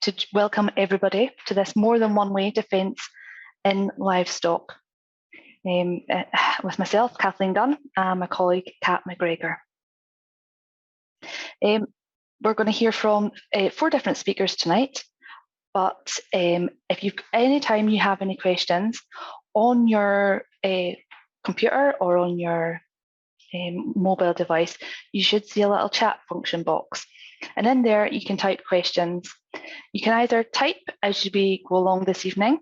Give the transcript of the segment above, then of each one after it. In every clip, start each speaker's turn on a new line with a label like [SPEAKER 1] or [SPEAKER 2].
[SPEAKER 1] to welcome everybody to this more than one way defence in livestock. With myself, Kathleen Dunn, and my colleague, Kat McGregor. We're going to hear from 4 different speakers tonight, but if you anytime you have any questions on your computer or on your mobile device, you should see a little chat function box. And in there, you can type questions. You can either type as we go along this evening,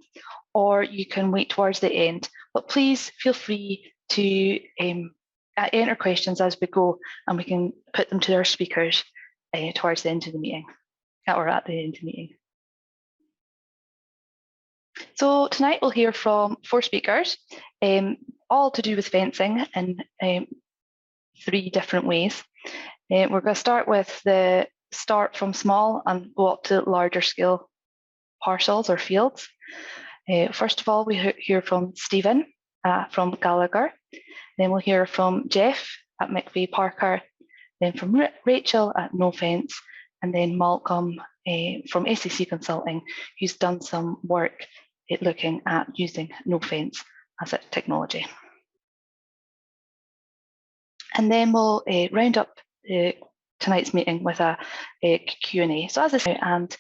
[SPEAKER 1] or you can wait towards the end. But please feel free to enter questions as we go, and we can put them to our speakers towards the end of the meeting, or at the end of the meeting. So tonight we'll hear from 4 speakers, all to do with fencing in 3 different ways. We're going to start with the start from small and go up to larger scale parcels or fields. First of all, we hear from Stephen from Gallagher. Then we'll hear from Geoff at McVeigh Parker. Then from Rachel at Nofence, and then Malcolm from SAC Consulting, who's done some work looking at using Nofence as a technology. And then we'll round up tonight's meeting with a Q&A. So as I say, and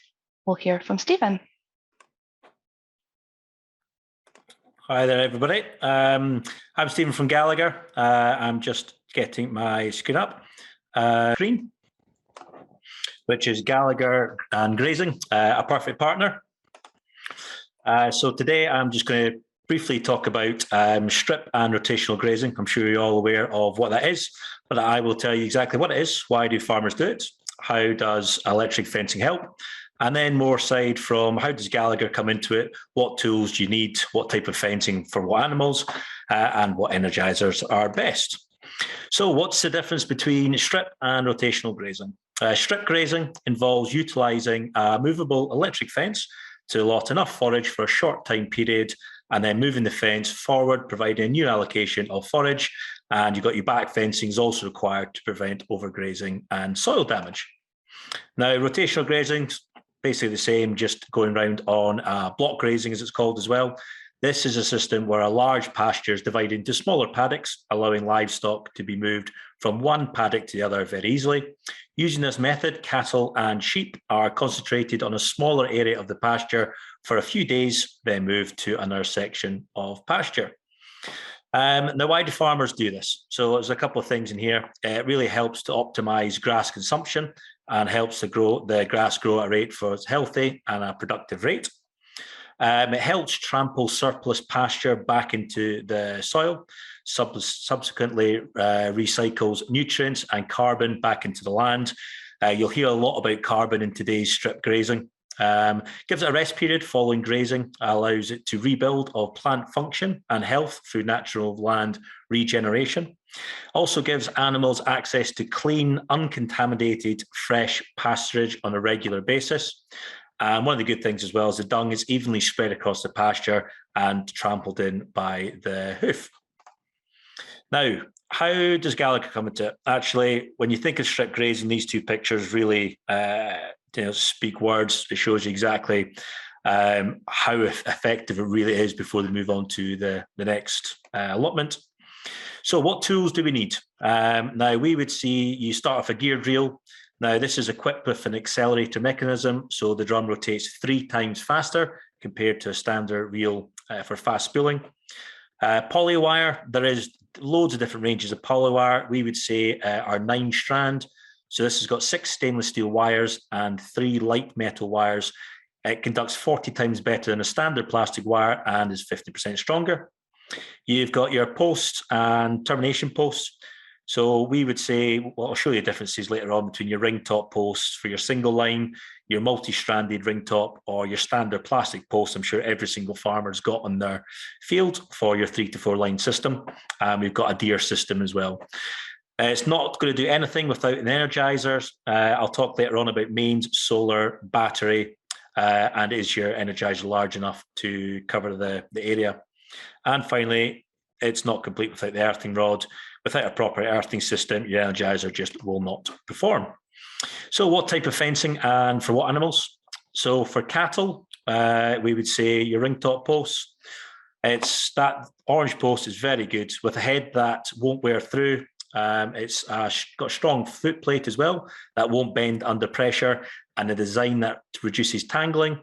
[SPEAKER 1] we'll hear from Stephen.
[SPEAKER 2] Hi there, everybody. I'm Stephen from Gallagher. I'm just getting my screen up. Screen, which is Gallagher and Grazing, a perfect partner. So today I'm just going to briefly talk about strip and rotational grazing. I'm sure you're all aware of what that is, but I will tell you exactly what it is, why do farmers do it, how does electric fencing help, and then more aside from how does Gallagher come into it, what tools do you need, what type of fencing for what animals, and what energizers are best. So what's the difference between strip and rotational grazing? Strip grazing involves utilising a movable electric fence to allot enough forage for a short time period and then moving the fence forward, providing a new allocation of forage. And you've got your back fencing is also required to prevent overgrazing and soil damage. Now, rotational grazing is basically the same, just going around on block grazing, as it's called as well. This is a system where a large pasture is divided into smaller paddocks, allowing livestock to be moved from one paddock to the other very easily. Using this method, cattle and sheep are concentrated on a smaller area of the pasture for a few days, then moved to another section of pasture. Now, why do farmers do this? So there's a couple of things in here. It really helps to optimize grass consumption and helps to grow the grass grow at a rate for its healthy and a productive rate. It helps trample surplus pasture back into the soil, subsequently recycles nutrients and carbon back into the land. You'll hear a lot about carbon in today's strip grazing. Gives it a rest period following grazing, allows it to rebuild of plant function and health through natural land regeneration. Also gives animals access to clean, uncontaminated, fresh pasturage on a regular basis. And one of the good things as well is the dung is evenly spread across the pasture and trampled in by the hoof. Now, how does Gallagher come into it? Actually, when you think of strip grazing, these 2 pictures really speak words. It shows you exactly how effective it really is before they move on to the next allotment. So what tools do we need? Now, we would see you start off a geared reel. Now, this is equipped with an accelerator mechanism, so the drum rotates 3 times faster compared to a standard reel for fast spooling. Poly wire, there is loads of different ranges of poly wire. We would say are 9 strand. So this has got 6 stainless steel wires and 3 light metal wires. It conducts 40 times better than a standard plastic wire and is 50% stronger. You've got your posts and termination posts. So we would say, well, I'll show you differences later on between your ring top posts for your single line, your multi-stranded ring top, or your standard plastic post. I'm sure every single farmer's got on their field for your 3 to 4 line system. We've got a deer system as well. It's not going to do anything without an energizer. I'll talk later on about mains, solar, battery, and is your energizer large enough to cover the area? And finally, it's not complete without the earthing rod. Without a proper earthing system, your energizer just will not perform. So what type of fencing and for what animals? So for cattle, we would say your ring top posts. It's that orange post is very good with a head that won't wear through. It's got a strong foot plate as well that won't bend under pressure, and a design that reduces tangling.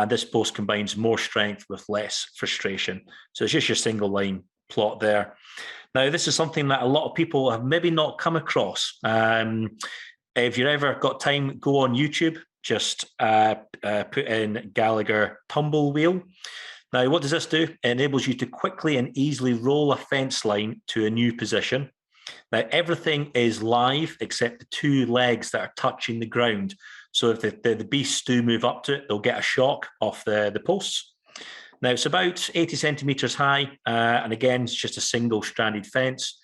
[SPEAKER 2] This post combines more strength with less frustration. So it's just your single line plot there. Now, this is something that a lot of people have maybe not come across. If you've ever got time, go on YouTube, just put in Gallagher tumble wheel. Now, what does this do? It enables you to quickly and easily roll a fence line to a new position. Now, everything is live except the two legs that are touching the ground. So if the beasts do move up to it, they'll get a shock off the posts. Now, it's about 80 centimetres high, and again, it's just a single-stranded fence.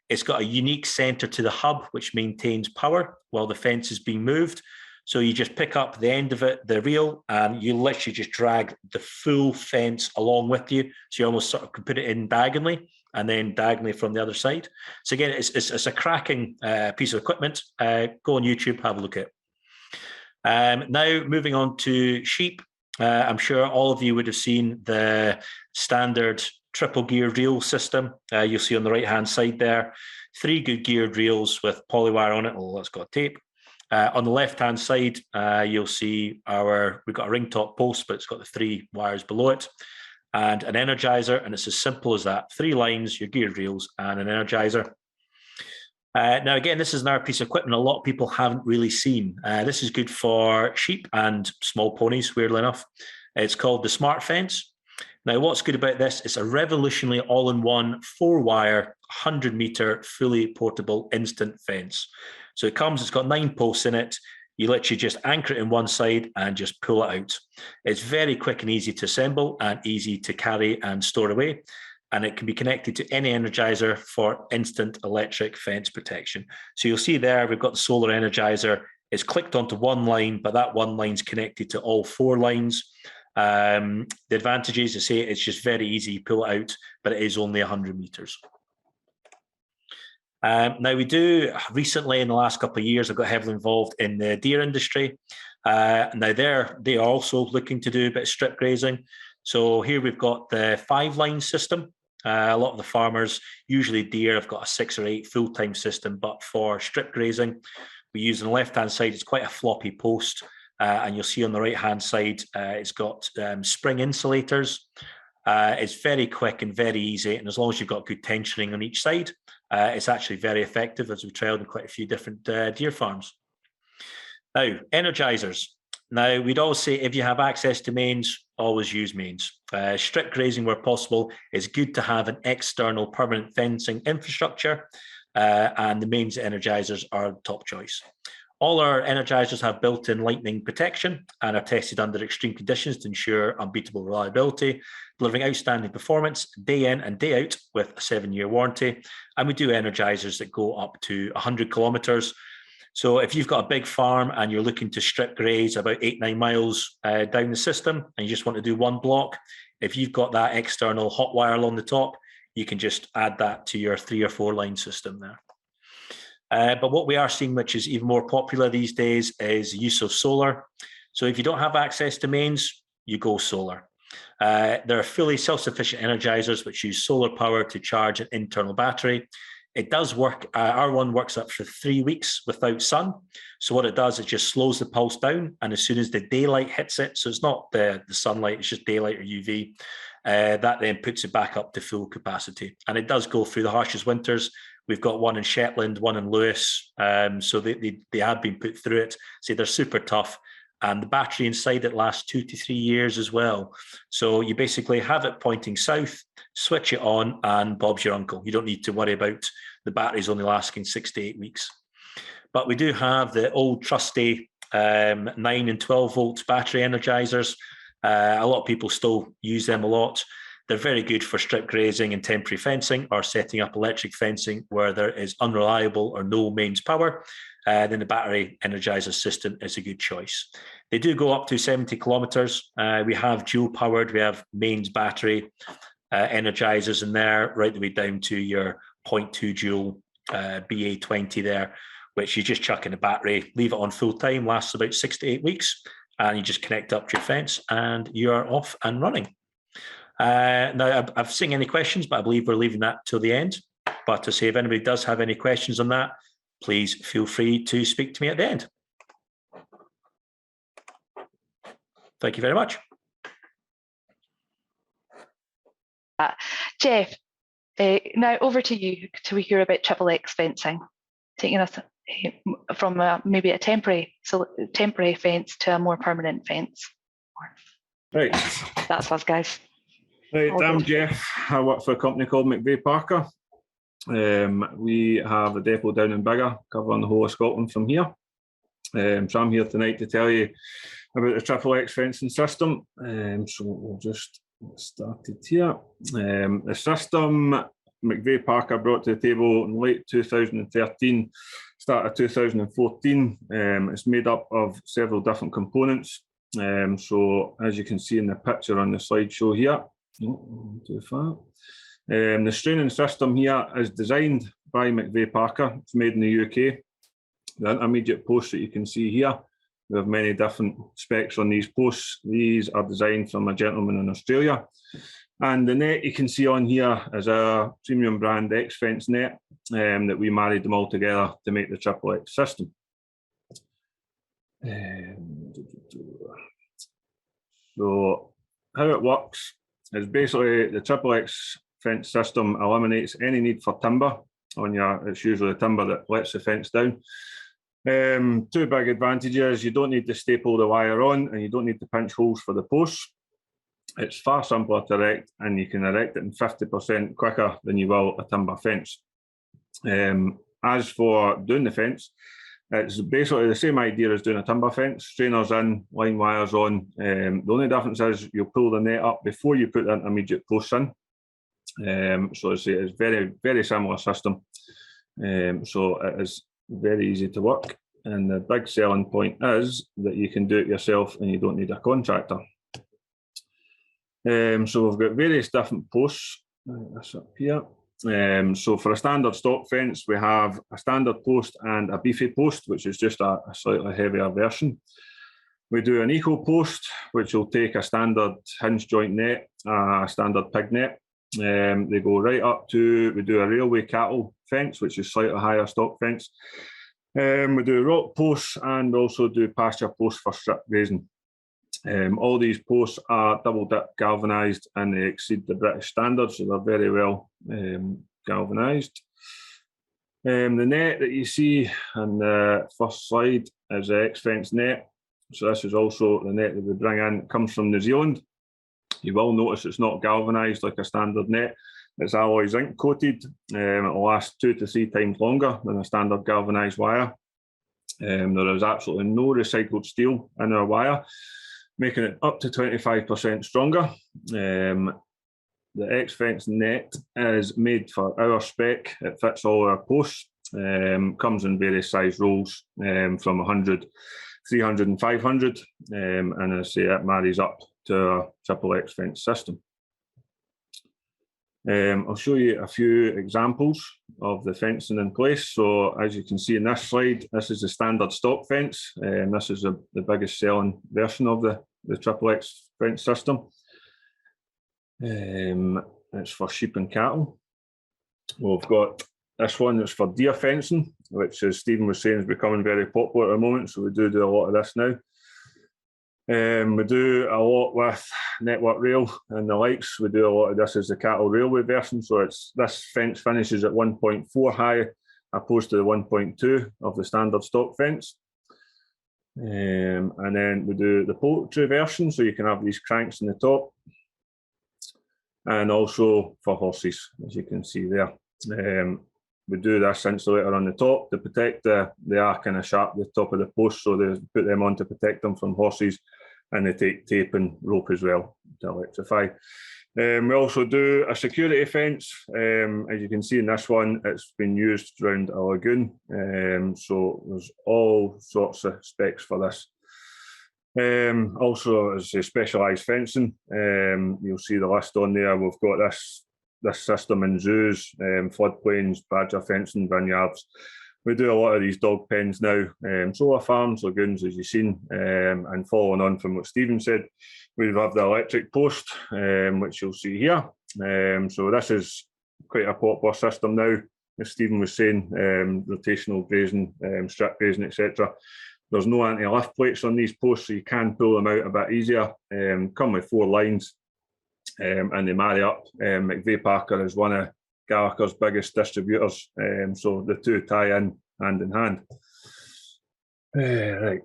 [SPEAKER 2] It's got a unique centre to the hub, which maintains power while the fence is being moved. So you just pick up the end of it, the reel, and you literally just drag the full fence along with you. So you almost sort of can put it in diagonally and then diagonally from the other side. So again, it's a cracking piece of equipment. Go on YouTube, have a look at it. Now, moving on to sheep. I'm sure all of you would have seen the standard triple gear reel system. You'll see on the right-hand side there, 3 good geared reels with polywire on it. Oh, that's got tape. On the left-hand side, you'll see we've got a ring top post, but it's got the 3 wires below it, and an energizer, and it's as simple as that. 3 lines, your geared reels, and an energizer. Now, again, this is another piece of equipment a lot of people haven't really seen. This is good for sheep and small ponies, weirdly enough. It's called the Smart Fence. Now, what's good about this? It's a revolutionary all-in-one 4-wire, 100-metre, fully portable instant fence. So it's got 9 posts in it. You literally just anchor it in one side and just pull it out. It's very quick and easy to assemble and easy to carry and store away. And it can be connected to any energizer for instant electric fence protection. So you'll see there, we've got the solar energizer. It's clicked onto one line, but that one line's connected to all 4 lines. The advantages, I say, it's just very easy. You pull it out, but it is only 100 meters. Now, we do recently, in the last couple of years, I've got heavily involved in the deer industry. Now, they are also looking to do a bit of strip grazing. So here we've got the 5-line system. A lot of the farmers, usually deer, have got a 6 or 8 full-time system, but for strip grazing, we use on the left-hand side, it's quite a floppy post. And you'll see on the right-hand side, it's got spring insulators. It's very quick and very easy. And as long as you've got good tensioning on each side, it's actually very effective, as we've trialed in quite a few different deer farms. Now, energizers. Now, we'd always say if you have access to mains, always use mains. Strip grazing where possible, it's good to have an external permanent fencing infrastructure, and the mains energizers are the top choice. All our energizers have built-in lightning protection and are tested under extreme conditions to ensure unbeatable reliability, delivering outstanding performance day in and day out with a 7-year warranty. And we do energizers that go up to 100 kilometers. So if you've got a big farm and you're looking to strip graze about 8-9 miles down the system and you just want to do one block, if you've got that external hot wire along the top, you can just add that to your 3 or 4 line system there. But what we are seeing, which is even more popular these days, is the use of solar. So if you don't have access to mains, you go solar. There are fully self-sufficient energizers which use solar power to charge an internal battery. It does work. Our one works up for 3 weeks without sun. So what it does, it just slows the pulse down. And as soon as the daylight hits it, so it's not the sunlight, it's just daylight or UV, that then puts it back up to full capacity. And it does go through the harshest winters. We've got one in Shetland, one in Lewis. So they have been put through it. So they're super tough. And the battery inside it lasts 2 to 3 years as well. So you basically have it pointing south, switch it on, and Bob's your uncle. You don't need to worry about the batteries only lasting 6 to 8 weeks. But we do have the old trusty 9 and 12 volts battery energizers. A lot of people still use them a lot. They're very good for strip grazing and temporary fencing or setting up electric fencing where there is unreliable or no mains power. Then the battery energizer system is a good choice. They do go up to 70 kilometers. We have dual powered, we have mains battery energizers in there, right the way down to your 0.2 joule BA20 there, which you just chuck in a battery, leave it on full time, lasts about 6 to 8 weeks, and you just connect up to your fence and you're off and running. Now, I've seen any questions, but I believe we're leaving that till the end. But to say, if anybody does have any questions on that, please feel free to speak to me at the end. Thank you very much.
[SPEAKER 1] Geoff, now over to you to hear about XXX fencing, taking us from maybe a temporary fence to a more permanent fence.
[SPEAKER 3] Right.
[SPEAKER 1] That's us, guys.
[SPEAKER 3] Right,
[SPEAKER 1] All
[SPEAKER 3] I'm
[SPEAKER 1] good.
[SPEAKER 3] Geoff. I work for a company called McVeigh Parker. We have a depot down in Biggar, covering the whole of Scotland from here. So I'm here tonight to tell you about the XXX fencing system. So we'll just get started here. The system McVeigh Parker brought to the table in late 2013, start of 2014. It's made up of several different components. So as you can see in the picture on the slideshow here, too far. The straining system here is designed by McVeigh Parker. It's made in the UK. The intermediate posts that you can see here, we have many different specs on these posts. These are designed from a gentleman in Australia. And the net you can see on here is a premium brand X-Fence net that we married them all together to make the XXX system. So how it works is basically the XXX fence system eliminates any need for timber on your, it's usually the timber that lets the fence down. Two big advantages: you don't need to staple the wire on and you don't need to pinch holes for the posts. It's far simpler to erect, and you can erect it in 50% quicker than you will a timber fence. As for doing the fence, it's basically the same idea as doing a timber fence. Strainers in, line wires on. The only difference is you'll pull the net up before you put the intermediate posts in. So it's very, very similar system. So it is very easy to work. And the big selling point is that you can do it yourself and you don't need a contractor. So we've got various different posts. This up here. So for a standard stock fence, we have a standard post and a beefy post, which is just a slightly heavier version. We do an eco post, which will take a standard hinge joint net, a standard pig net. They go right up to, we do a railway cattle fence, which is slightly higher stock fence. We do rock posts and also do pasture posts for strip grazing. All these posts are double dip galvanised and they exceed the British standard, so they're very well galvanised. The net that you see on the first slide is the X-Fence net. So this is also the net that we bring in. It comes from New Zealand. You will notice it's not galvanised like a standard net. It's alloy zinc coated. It'll last 2 to 3 times longer than a standard galvanised wire. There is absolutely no recycled steel in our wire, making it up to 25% stronger. The X-Fence net is made for our spec. It fits all our posts. Comes in various size rolls from 100, 300 and 500. And as I say, it marries up to our XXX fence system. I'll show you a few examples of the fencing in place. So as you can see in this slide, this is the standard stock fence. This is the biggest selling version of the XXX fence system. It's for sheep and cattle. We've got this one that's for deer fencing, which, as Stephen was saying, is becoming very popular at the moment. So we do a lot of this now. We do a lot with network rail and the likes. We do a lot of this as the cattle railway version. So this fence finishes at 1.4 high, opposed to the 1.2 of the standard stock fence. And then we do the poultry version, so you can have these cranks in the top. And also for horses, as you can see there. We do this insulator on the top to protect they are kind of sharp, the top of the post, so they put them on to protect them from horses, and they take tape and rope as well to electrify. We also do a security fence. As you can see in this one, it's been used around a lagoon. So there's all sorts of specs for this. Also, as a specialised fencing, you'll see the list on there. We've got this system in zoos, floodplains, badger fencing, vineyards. we do a lot of these dog pens now, solar farms, lagoons, as you've seen, and following on from what Stephen said, we have the electric post, which you'll see here. So this is quite a popular system now, as Stephen was saying, rotational grazing, strip grazing, etc. There's no anti-lift plates on these posts, so you can pull them out a bit easier. Come with 4 lines, and they marry up. McVeigh Parker is one of Gallagher's biggest distributors, so the two tie in hand. Right,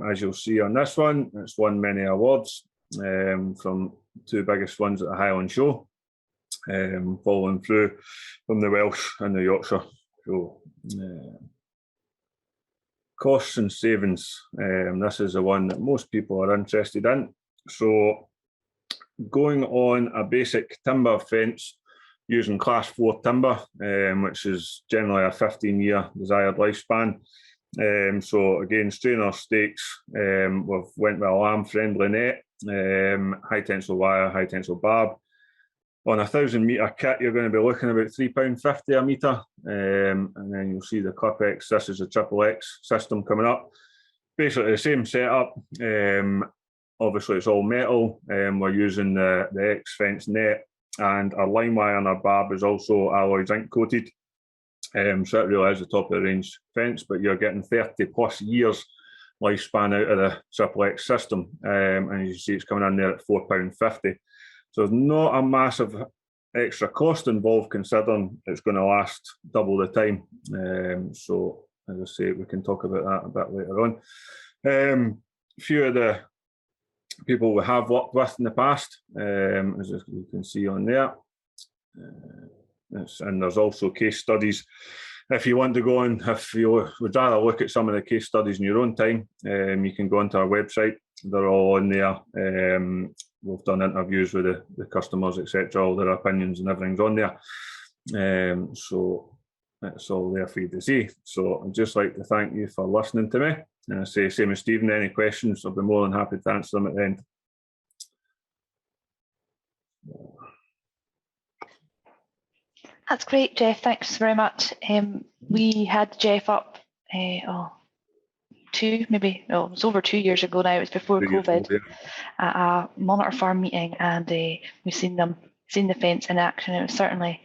[SPEAKER 3] as you'll see on this one, it's won many awards from 2 biggest ones at the Highland Show, following through from the Welsh and the Yorkshire Show. Costs and savings. This is the one that most people are interested in. So going on a basic timber fence using class 4 timber, which is generally a 15-year desired lifespan. So again, strainer stakes, we've went with a lamb-friendly net, high tensile wire, high tensile barb. On a 1,000-metre kit, you're going to be looking about £3.50 a metre, and then you'll see the Clip X. This is a Triple X system coming up. Basically the same setup. Obviously, it's all metal. We're using the X fence net, and our line wire and our barb is also alloy zinc coated. So it really is the top of the range fence, but you're getting 30+ years lifespan out of the Triple X system. And as you see, it's coming in there at £4.50. So there's not a massive extra cost involved, considering it's going to last double the time. So as I say, we can talk about that a bit later on. A few of the people we have worked with in the past, as you can see on there. And there's also case studies. If you want to go on, if you would rather look at some of the case studies in your own time, you can go onto our website. They're all on there. We've done interviews with the customers, etc. All their opinions and everything's on there. So it's all there for you to see. So I'd just like to thank you for listening to me. And I say, same as Stephen, any questions, I'll be more than happy to answer them at the end.
[SPEAKER 1] That's great, Geoff. Thanks very much. We had Geoff up, it was over 2 years ago now. It was before COVID, at a monitor farm meeting, and we've seen the fence in action. It was certainly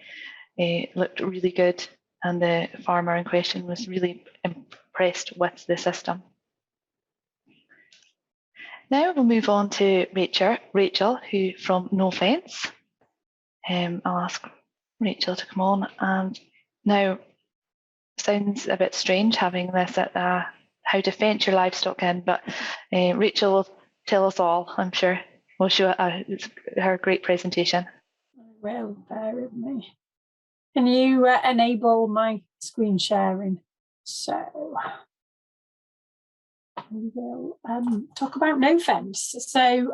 [SPEAKER 1] looked really good, and the farmer in question was really impressed with the system. Now we'll move on to Rachel, who from Nofence. I'll ask Rachel to come on. And now, sounds a bit strange having this at how to fence your livestock in, but Rachel will tell us all, I'm sure. We'll show her great presentation.
[SPEAKER 4] Well, bear with me. Can you enable my screen sharing? So we will talk about Nofence. So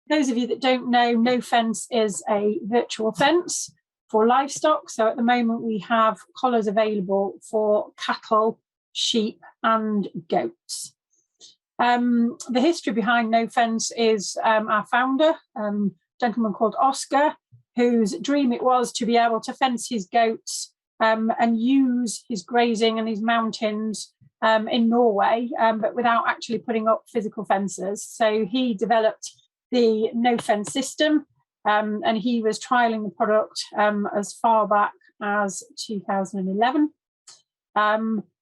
[SPEAKER 4] those of you that don't know, Nofence is a virtual fence for livestock. So at the moment we have collars available for cattle, sheep and goats. The history behind Nofence is our founder, a gentleman called Oscar, whose dream it was to be able to fence his goats and use his grazing and his mountains in Norway, but without actually putting up physical fences. So he developed the Nofence system, and he was trialling the product as far back as 2011.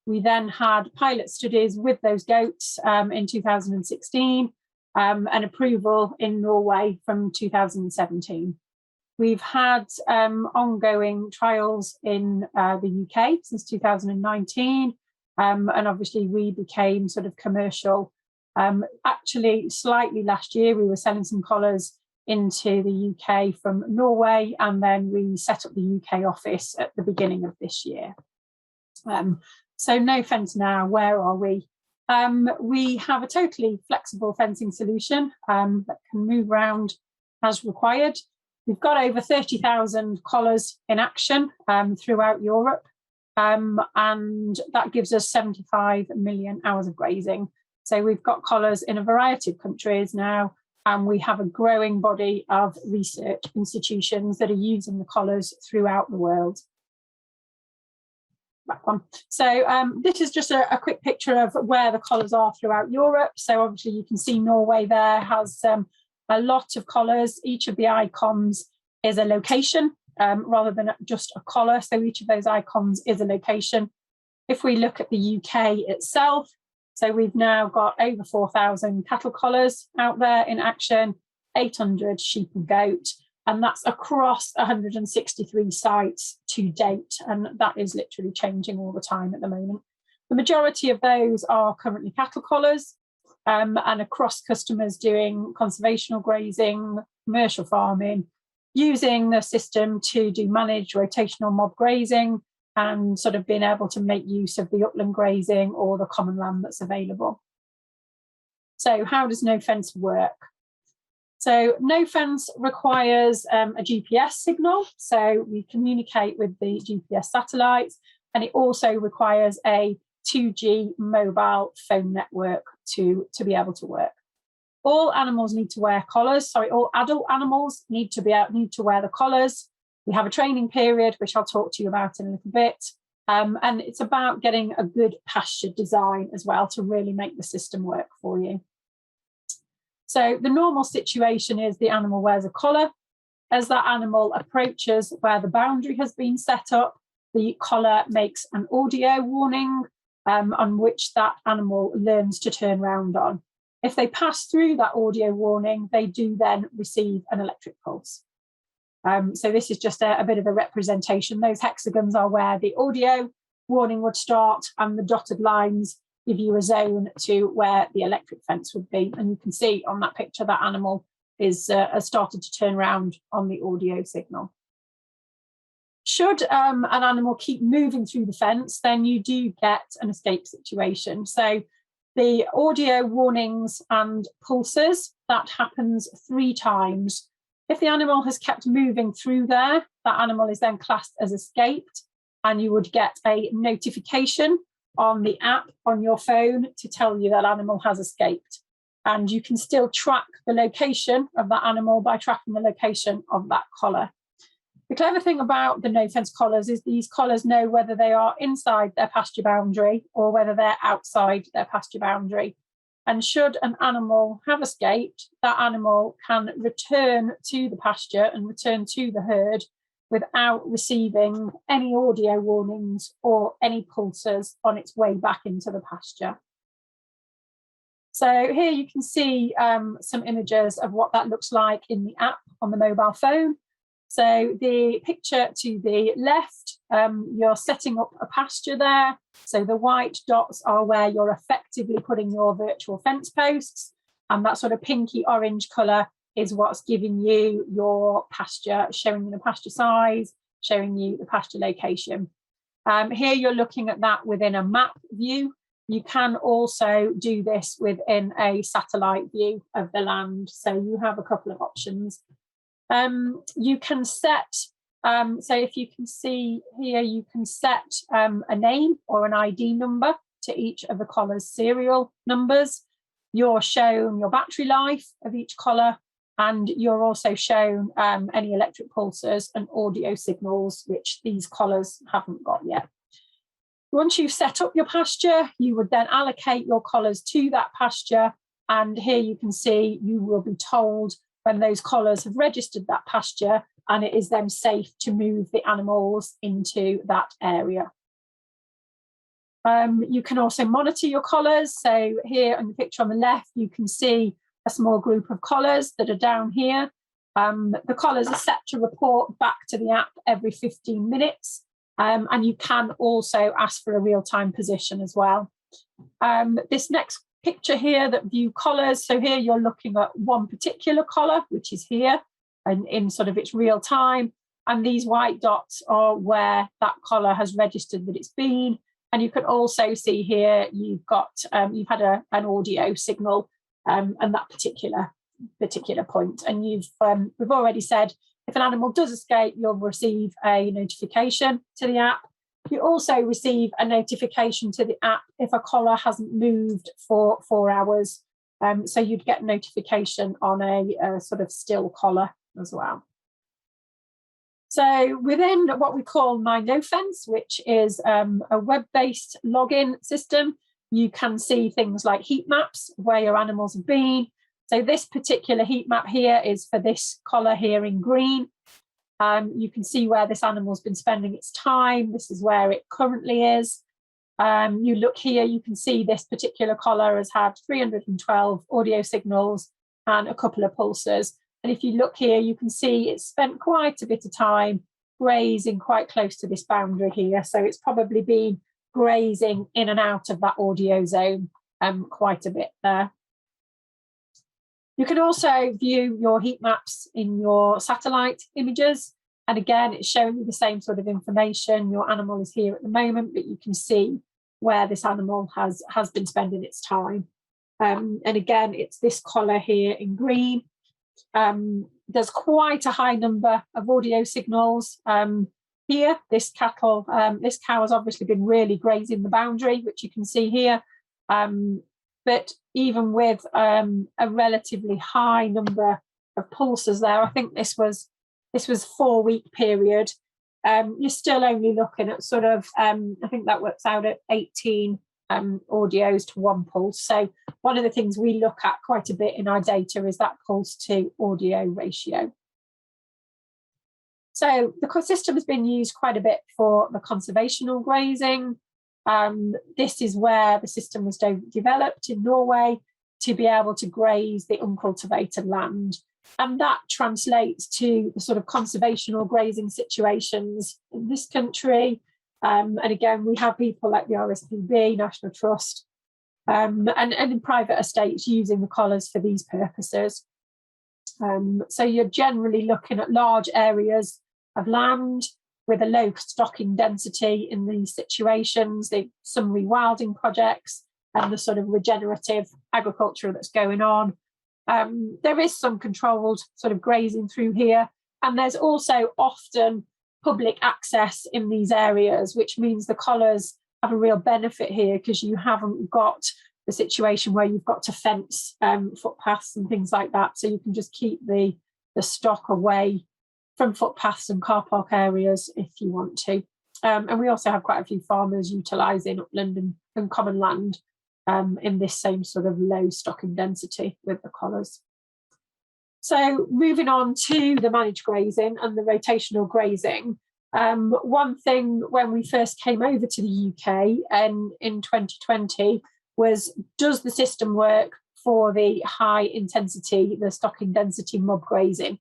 [SPEAKER 4] We then had pilot studies with those goats in 2016, and approval in Norway from 2017. We've had ongoing trials in the UK since 2019, and obviously we became sort of commercial. Actually, slightly last year, we were selling some collars into the UK from Norway, and then we set up the UK office at the beginning of this year. So Nofence now, where are we? We have a totally flexible fencing solution that can move around as required. We've got over 30,000 collars in action throughout Europe, and that gives us 75 million hours of grazing. So we've got collars in a variety of countries now, and we have a growing body of research institutions that are using the collars throughout the world. back one. So this is just a quick picture of where the collars are throughout Europe. So obviously you can see Norway there has a lot of collars. Each of the icons is a location rather than just a collar. So each of those icons is a location. If we look at the UK itself, so we've now got over 4,000 cattle collars out there in action, 800 sheep and goat, and that's across 163 sites to date. And that is literally changing all the time at the moment. The majority of those are currently cattle collars, and across customers doing conservational grazing, commercial farming, using the system to do managed rotational mob grazing, and sort of being able to make use of the upland grazing or the common land that's available. So how does Nofence work? So Nofence requires a GPS signal. So we communicate with the GPS satellites, and it also requires a 2G mobile phone network to be able to work. All animals need to wear collars. Sorry, all adult animals need to wear the collars. We have a training period, which I'll talk to you about in a little bit. And it's about getting a good pasture design as well to really make the system work for you. So the normal situation is the animal wears a collar. As that animal approaches where the boundary has been set up, the collar makes an audio warning on which that animal learns to turn round on. If they pass through that audio warning, they do then receive an electric pulse. So this is just a bit of a representation. Those hexagons are where the audio warning would start, and the dotted lines give you a zone to where the electric fence would be. And you can see on that picture that animal has started to turn around on the audio signal. Should an animal keep moving through the fence, then you do get an escape situation. So the audio warnings and pulses, that happens 3 times. If the animal has kept moving through there, that animal is then classed as escaped, and you would get a notification on the app on your phone to tell you that animal has escaped. And you can still track the location of that animal by tracking the location of that collar. The clever thing about the Nofence collars is these collars know whether they are inside their pasture boundary or whether they're outside their pasture boundary. And should an animal have escaped, that animal can return to the pasture and return to the herd without receiving any audio warnings or any pulses on its way back into the pasture. So here you can see some images of what that looks like in the app on the mobile phone. So the picture to the left, you're setting up a pasture there. So the white dots are where you're effectively putting your virtual fence posts, and that sort of pinky orange colour is what's giving you your pasture, showing you the pasture size, showing you the pasture location. Here you're looking at that within a map view. You can also do this within a satellite view of the land. So you have a couple of options. You can set, so if you can see here, you can set a name or an ID number to each of the collar's serial numbers. You're shown your battery life of each collar, and you're also shown any electric pulses and audio signals, which these collars haven't got yet. Once you've set up your pasture, you would then allocate your collars to that pasture. And here you can see you will be told when those collars have registered that pasture, and it is then safe to move the animals into that area. You can also monitor your collars. So here in the picture on the left, you can see a small group of collars that are down here. The collars are set to report back to the app every 15 minutes. And you can also ask for a real-time position as well. This next picture here that view collars, so here you're looking at one particular collar, which is here, and in sort of its real time, and these white dots are where that collar has registered that it's been. And you can also see here you've got you've had an audio signal and that particular point, and we've already said if an animal does escape, you'll receive a notification to the app. You also receive a notification to the app if a collar hasn't moved for 4 hours. So you'd get notification on a sort of still collar as well. So within what we call My Nofence, which is a web-based login system, you can see things like heat maps where your animals have been. So this particular heat map here is for this collar here in green. You can see where this animal's been spending its time. This is where it currently is. You look here, you can see this particular collar has had 312 audio signals and a couple of pulses. And if you look here, you can see it's spent quite a bit of time grazing quite close to this boundary here. So it's probably been grazing in and out of that audio zone quite a bit there. You can also view your heat maps in your satellite images. And again, it's showing you the same sort of information. Your animal is here at the moment, but you can see where this animal has been spending its time. And again, it's this collar here in green. There's quite a high number of audio signals here. This cow has obviously been really grazing the boundary, which you can see here. But even with a relatively high number of pulses there, I think this was 4-week period. You're still only looking at sort of, I think that works out at 18 audios to 1 pulse. So one of the things we look at quite a bit in our data is that pulse to audio ratio. So the system has been used quite a bit for the conservational grazing. This is where the system was developed in Norway to be able to graze the uncultivated land. And that translates to the sort of conservational grazing situations in this country. And again, we have people like the RSPB, National Trust, and in private estates using the collars for these purposes. So you're generally looking at large areas of land with a low stocking density in these situations, some rewilding projects and the sort of regenerative agriculture that's going on. There is some controlled sort of grazing through here, and there's also often public access in these areas, which means the collars have a real benefit here because you haven't got the situation where you've got to fence footpaths and things like that. So you can just keep the stock away from footpaths and car park areas if you want to. And we also have quite a few farmers utilising upland and common land in this same sort of low stocking density with the collars. So moving on to the managed grazing and the rotational grazing. One thing when we first came over to the UK and in 2020 was, does the system work for the high intensity, the stocking density mob grazing?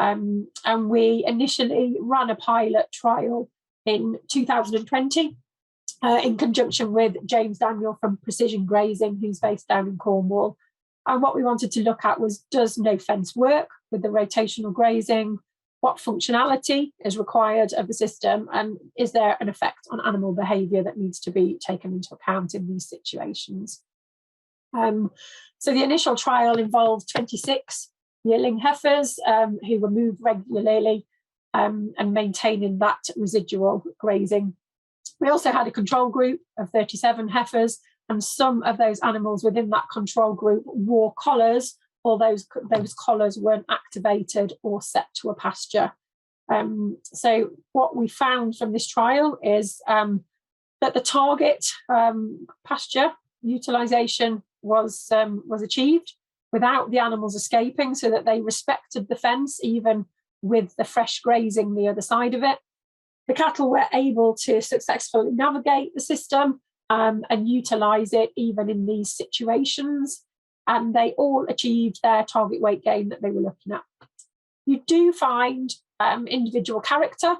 [SPEAKER 4] And we initially ran a pilot trial in 2020 in conjunction with James Daniel from Precision Grazing, who's based down in Cornwall. And what we wanted to look at was, does Nofence work with the rotational grazing? What functionality is required of the system? And is there an effect on animal behaviour that needs to be taken into account in these situations? So the initial trial involved 26 yearling heifers who were moved regularly and maintaining that residual grazing. We also had a control group of 37 heifers, and some of those animals within that control group wore collars, or those collars weren't activated or set to a pasture. So what we found from this trial is that the target pasture utilisation was achieved without the animals escaping, so that they respected the fence even with the fresh grazing the other side of it. The cattle were able to successfully navigate the system and utilise it even in these situations, and they all achieved their target weight gain that they were looking at. You do find individual character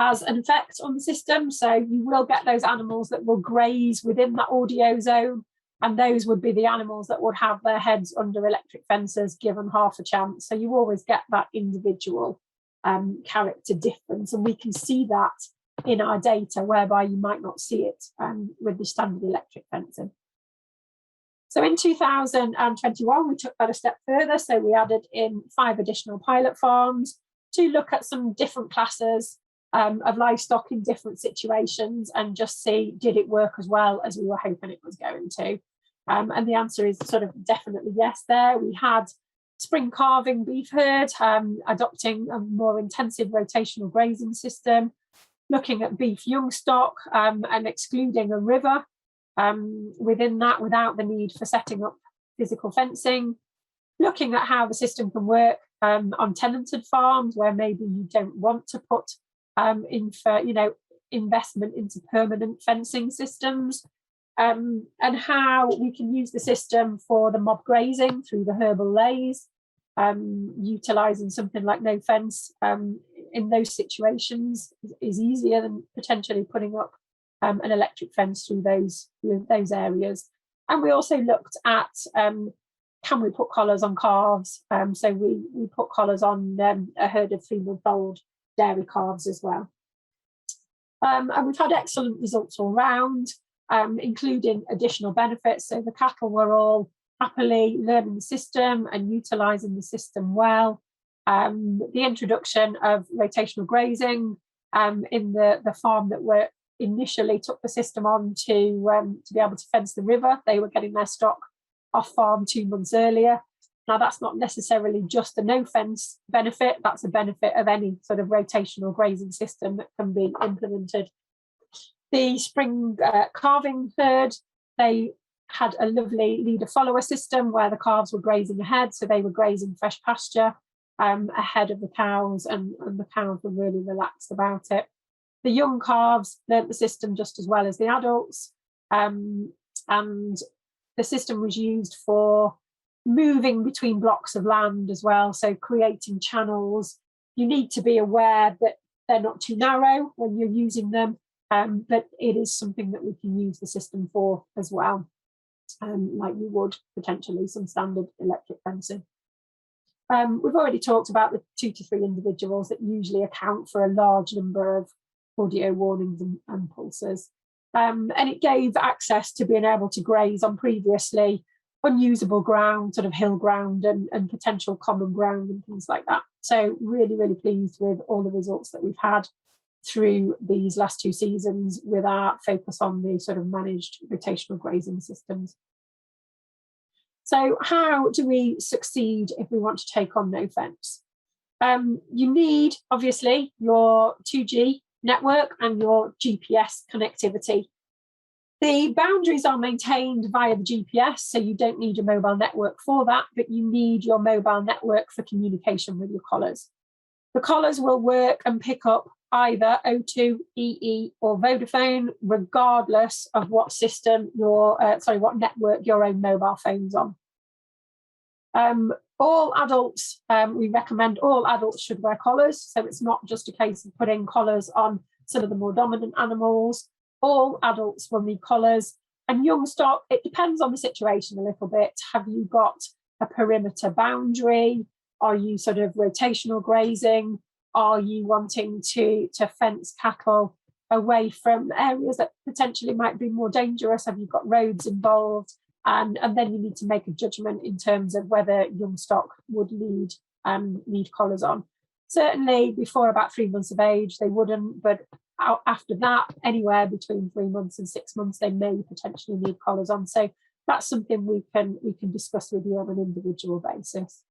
[SPEAKER 4] has an effect on the system, so you will get those animals that will graze within that audio zone, and those would be the animals that would have their heads under electric fences given half a chance. So you always get that individual character difference, and we can see that in our data, whereby you might not see it with the standard electric fencing. So in 2021, we took that a step further. So we added in 5 additional pilot farms to look at some different classes of livestock in different situations and just see, did it work as well as we were hoping it was going to? And the answer is sort of definitely yes there. We had spring calving beef herd, adopting a more intensive rotational grazing system, looking at beef young stock and excluding a river within that without the need for setting up physical fencing, looking at how the system can work on tenanted farms where maybe you don't want to put investment into permanent fencing systems, and how we can use the system for the mob grazing through the herbal lays, utilising something like Nofence in those situations is easier than potentially putting up an electric fence through those areas. And we also looked at can we put collars on calves? So we put collars on a herd of 3-month-old dairy calves as well. And we've had excellent results all round, including additional benefits. So the cattle were all happily learning the system and utilising the system well. The introduction of rotational grazing in the farm that were initially took the system on to be able to fence the river. They were getting their stock off farm 2 months earlier. Now, that's not necessarily just a Nofence benefit, that's a benefit of any sort of rotational grazing system that can be implemented. The spring calving herd, they had a lovely leader-follower system where the calves were grazing ahead, so they were grazing fresh pasture ahead of the cows, and the cows were really relaxed about it. The young calves learnt the system just as well as the adults, and the system was used for moving between blocks of land as well, so creating channels. You need to be aware that they're not too narrow when you're using them, but it is something that we can use the system for as well, like you would potentially some standard electric fencing. We've already talked about the 2 to 3 individuals that usually account for a large number of audio warnings and pulses. And it gave access to being able to graze on previously unusable ground, sort of hill ground and potential common ground and things like that. So really, really pleased with all the results that we've had through these last 2 seasons with our focus on the sort of managed rotational grazing systems. So how do we succeed if we want to take on Nofence? You need, obviously, your 2G network and your GPS connectivity. The boundaries are maintained via the GPS, so you don't need your mobile network for that, but you need your mobile network for communication with your collars. The collars will work and pick up either O2, EE, or Vodafone, regardless of what system what network your own mobile phone's on. All adults, we recommend all adults should wear collars, so it's not just a case of putting collars on some of the more dominant animals. All adults will need collars, and young stock, it depends on the situation a little bit. Have you got a perimeter boundary? Are you sort of rotational grazing? Are you wanting to fence cattle away from areas that potentially might be more dangerous? Have you got roads involved? And then you need to make a judgment in terms of whether young stock would need collars on. Certainly before about 3 months of age, they wouldn't, but after that, anywhere between 3 months and 6 months, they may potentially need collars on. So that's something we can discuss with you on an individual basis.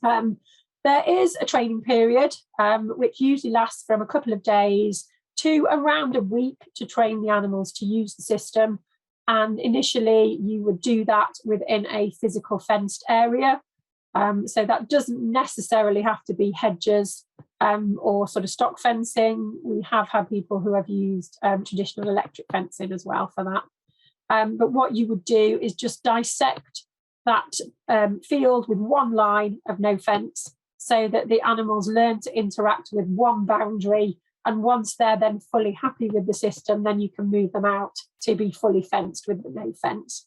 [SPEAKER 4] There is a training period, which usually lasts from a couple of days to around a week to train the animals to use the system. And initially, you would do that within a physical fenced area. So that doesn't necessarily have to be hedges or sort of stock fencing. We have had people who have used traditional electric fencing as well for that. But what you would do is just dissect that field with one line of Nofence so that the animals learn to interact with one boundary. And once they're then fully happy with the system, then you can move them out to be fully fenced with the Nofence.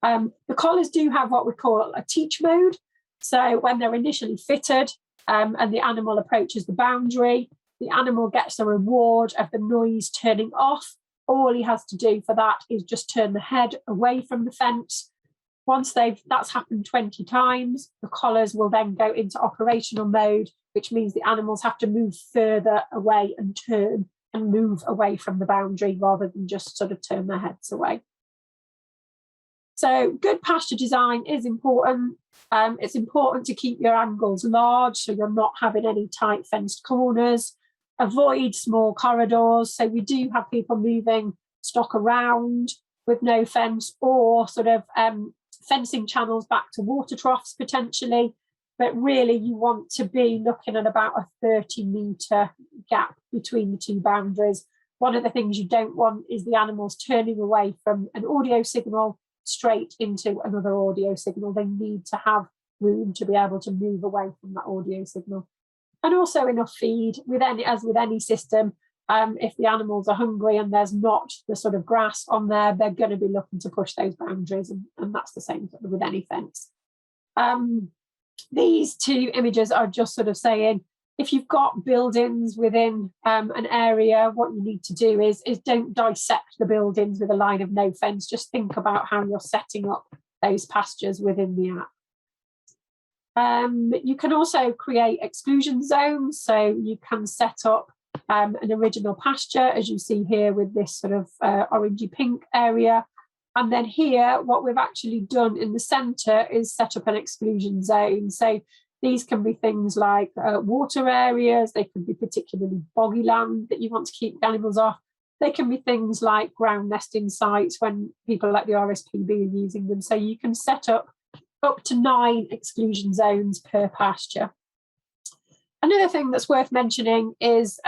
[SPEAKER 4] The collars do have what we call a teach mode. So when they're initially fitted and the animal approaches the boundary, the animal gets a reward of the noise turning off. All he has to do for that is just turn the head away from the fence. Once that's happened 20 times, the collars will then go into operational mode, which means the animals have to move further away and turn and move away from the boundary rather than just sort of turn their heads away. So good pasture design is important. It's important to keep your angles large so you're not having any tight fenced corners. Avoid small corridors. So we do have people moving stock around with no fence, or sort of fencing channels back to water troughs potentially. But really you want to be looking at about a 30-metre gap between the two boundaries. One of the things you don't want is the animals turning away from an audio signal straight into another audio signal. They need to have room to be able to move away from that audio signal. And also enough feed. As with any system, if the animals are hungry and there's not the sort of grass on there, they're going to be looking to push those boundaries, and that's the same with any fence. These two images are just sort of saying, if you've got buildings within an area, what you need to do is don't dissect the buildings with a line of no fence. Just think about how you're setting up those pastures within the app. You can also create exclusion zones. So you can set up an original pasture, as you see here with this sort of orangey pink area. And then here, what we've actually done in the centre is set up an exclusion zone. So these can be things like water areas. They could be particularly boggy land that you want to keep the animals off. They can be things like ground nesting sites when people like the RSPB are using them. So you can set up to 9 exclusion zones per pasture. Another thing that's worth mentioning is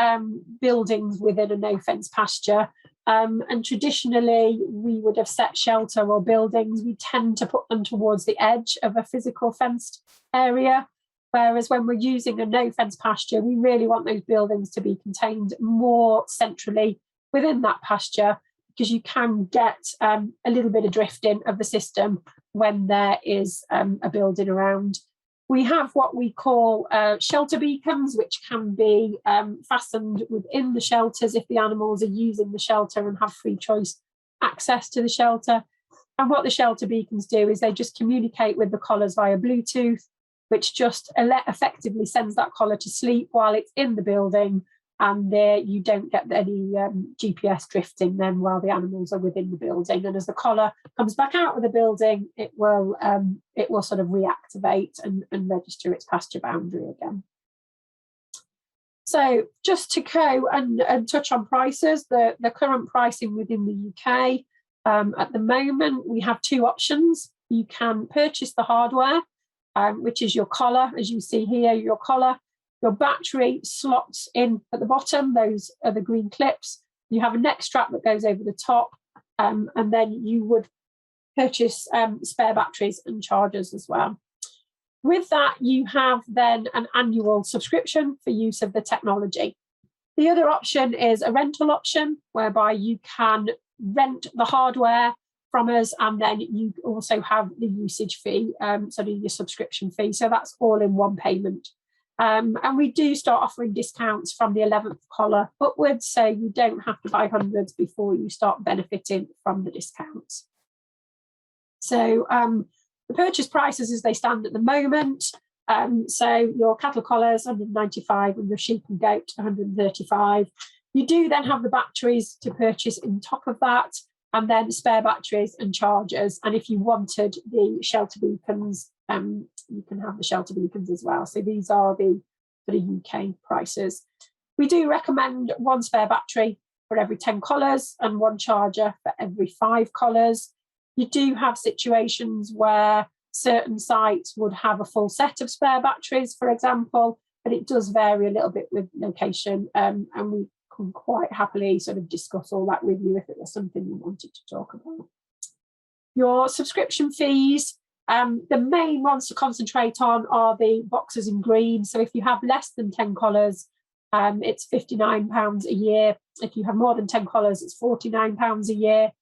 [SPEAKER 4] buildings within a no-fence pasture. And traditionally, we would have set shelter or buildings. We tend to put them towards the edge of a physical fenced area. Whereas when we're using a no-fence pasture, we really want those buildings to be contained more centrally within that pasture, because you can get a little bit of drifting of the system when there is a building around. We have what we call shelter beacons, which can be fastened within the shelters if the animals are using the shelter and have free choice access to the shelter. And what the shelter beacons do is they just communicate with the collars via Bluetooth, which just effectively sends that collar to sleep while it's in the building, and you don't get any GPS drifting then while the animals are within the building. And as the collar comes back out of the building, it will sort of reactivate and register its pasture boundary again. So just to go and touch on prices, the current pricing within the UK, at the moment, we have 2 options. You can purchase the hardware, which is your collar, as you see here, your collar. Your battery slots in at the bottom, those are the green clips. You have a neck strap that goes over the top, and then you would purchase spare batteries and chargers as well. With that, you have then an annual subscription for use of the technology. The other option is a rental option, whereby you can rent the hardware from us, and then you also have the usage fee, sort of your subscription fee. So that's all in one payment. And we do start offering discounts from the 11th collar upwards, so you don't have to buy hundreds before you start benefiting from the discounts. So the purchase prices as they stand at the moment, so your cattle collars 195 and your sheep and goat 135. You do then have the batteries to purchase in top of that, and then spare batteries and chargers. And if you wanted the shelter beacons, you can have the shelter beacons as well. So these are the UK prices. We do recommend 1 spare battery for every 10 collars and 1 charger for every 5 collars. You do have situations where certain sites would have a full set of spare batteries, for example, but it does vary a little bit with location, and we can quite happily sort of discuss all that with you if it was something you wanted to talk about. Your subscription fees, the main ones to concentrate on are the boxes in green. So if you have less than 10 collars, it's £59 a year. If you have more than 10 collars, it's £49 a year.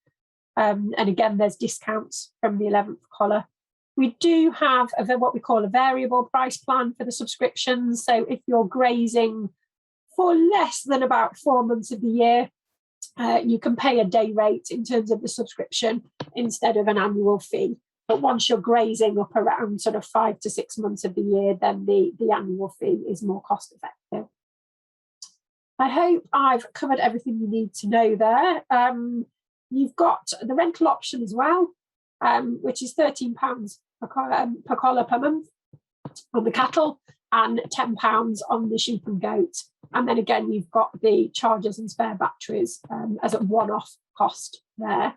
[SPEAKER 4] And again, there's discounts from the 11th collar. We do have what we call a variable price plan for the subscriptions. So if you're grazing for less than about 4 months of the year, you can pay a day rate in terms of the subscription instead of an annual fee. But once you're grazing up around sort of 5 to 6 months of the year, then the annual fee is more cost effective. I hope I've covered everything you need to know there. You've got the rental option as well. which is £13 per collar per month on the cattle and £10 on the sheep and goat. And then again, you've got the chargers and spare batteries as a one-off cost there.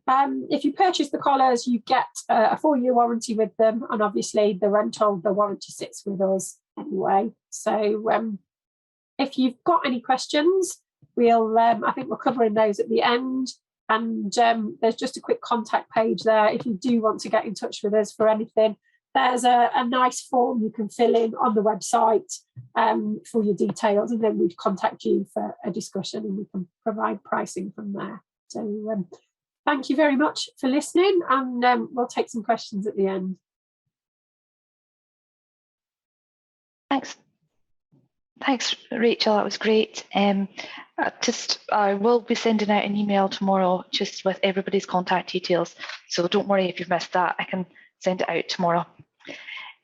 [SPEAKER 4] If you purchase the collars, you get a 4-year warranty with them, and obviously the warranty sits with us anyway. So if you've got any questions, I think we're covering those at the end. And there's just a quick contact page there if you do want to get in touch with us for anything. There's a nice form you can fill in on the website for your details, and then we'd contact you for a discussion and we can provide pricing from there. So thank you very much for listening, and we'll take some questions at the end.
[SPEAKER 1] Thanks, Rachel. That was great. I will be sending out an email tomorrow just with everybody's contact details. So don't worry if you've missed that. I can send it out tomorrow.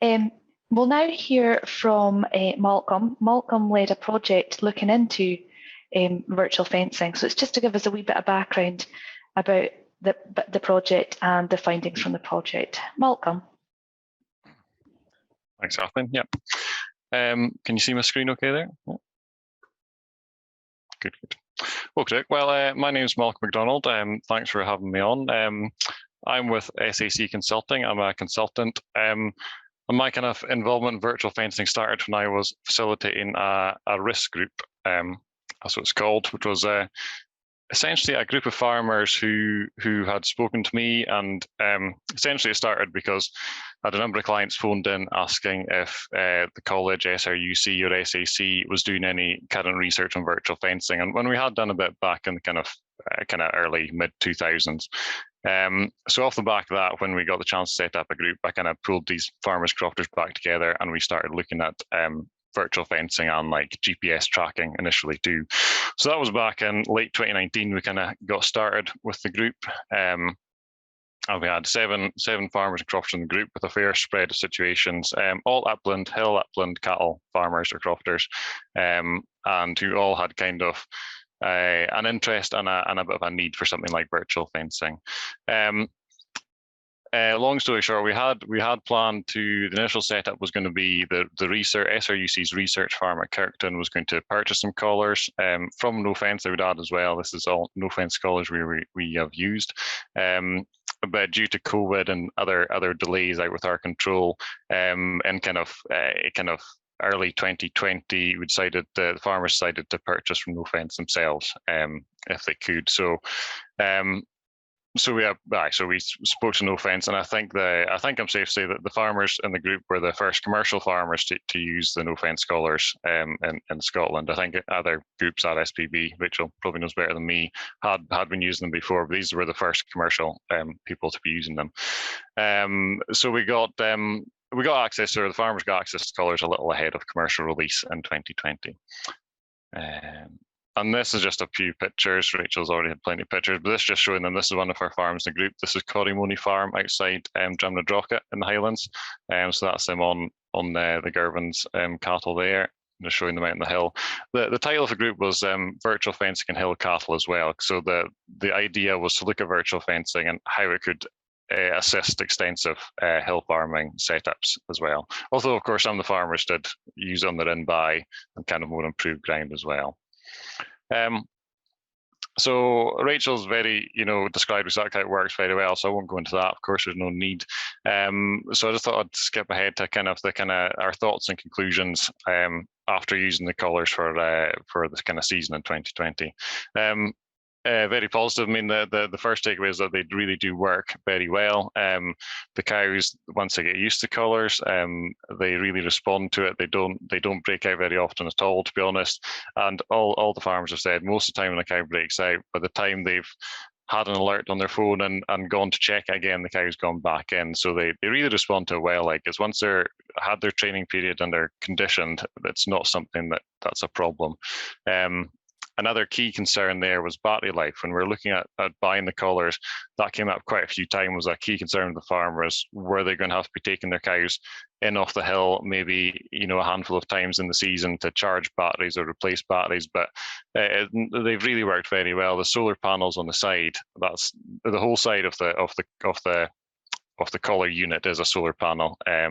[SPEAKER 1] We'll now hear from Malcolm. Malcolm led a project looking into virtual fencing. So it's just to give us a wee bit of background about the project and the findings from the project. Malcolm.
[SPEAKER 5] Thanks, Kathleen. Yep. Can you see my screen okay there? Yeah. Good. Okay. Well, my name is Malcolm Macdonald. Thanks for having me on. I'm with SAC Consulting. I'm a consultant. And my kind of involvement in virtual fencing started when I was facilitating a risk group, that's what it's called, which was essentially a group of farmers who had spoken to me, and essentially it started because I had a number of clients phoned in asking if the college, SRUC or SAC was doing any current research on virtual fencing, and when we had done a bit back in the kind of early mid 2000s. So off the back of that, when we got the chance to set up a group, I kind of pulled these farmers crofters back together, and we started looking at virtual fencing and like GPS tracking initially too. So that was back in late 2019. We kind of got started with the group. And we had seven farmers and crofters in the group with a fair spread of situations, all upland, hill upland cattle farmers or crofters, and who all had kind of an interest and a bit of a need for something like virtual fencing. Long story short, we had planned to, the initial setup was going to be the research, SRUC's research farm at Kirkton was going to purchase some collars from Nofence. I would add as well, this is all Nofence collars we have used. But due to COVID and other delays out with our control, and kind of early 2020, we decided the farmers decided to purchase from Nofence themselves if they could. So we spoke to Nofence, and I think I'm safe to say that the farmers in the group were the first commercial farmers to use the Nofence collars in Scotland. I think other groups at SPB, Rachel probably knows better than me, had been using them before, but these were the first commercial people to be using them. So we got access, or the farmers got access to collars a little ahead of commercial release in 2020. And this is just a few pictures. Rachel's already had plenty of pictures, but this is just showing them. This is one of our farms in the group. This is Corrymony Farm outside Drumnadrochit in the Highlands. So that's them on the Girvins cattle there. Just showing them out on the hill. The title of the group was Virtual Fencing and Hill Cattle as well. So the idea was to look at virtual fencing and how it could assist extensive hill farming setups as well. Although, of course, some of the farmers did use on their in-buy and kind of more improved ground as well. So Rachel's described exactly how it works very well, so I won't go into that. Of course, there's no need. So I just thought I'd skip ahead to our thoughts and conclusions after using the collars for this kind of season in 2020. Very positive. I mean, the first takeaway is that they really do work very well. The cows, once they get used to collars, they really respond to it. They don't break out very often at all, to be honest. And all the farmers have said most of the time when a cow breaks out, by the time they've had an alert on their phone and gone to check again, the cow's gone back in. So they really respond to it well. Like, it's once they're had their training period and they're conditioned, it's not something that's a problem. another key concern there was battery life. When we were looking at buying the collars, that came up quite a few times. A key concern of the farmers, were they going to have to be taking their cows in off the hill, maybe, you know, a handful of times in the season to charge batteries or replace batteries? But they've really worked very well. The solar panels on the side, that's the whole side of the collar unit is a solar panel. I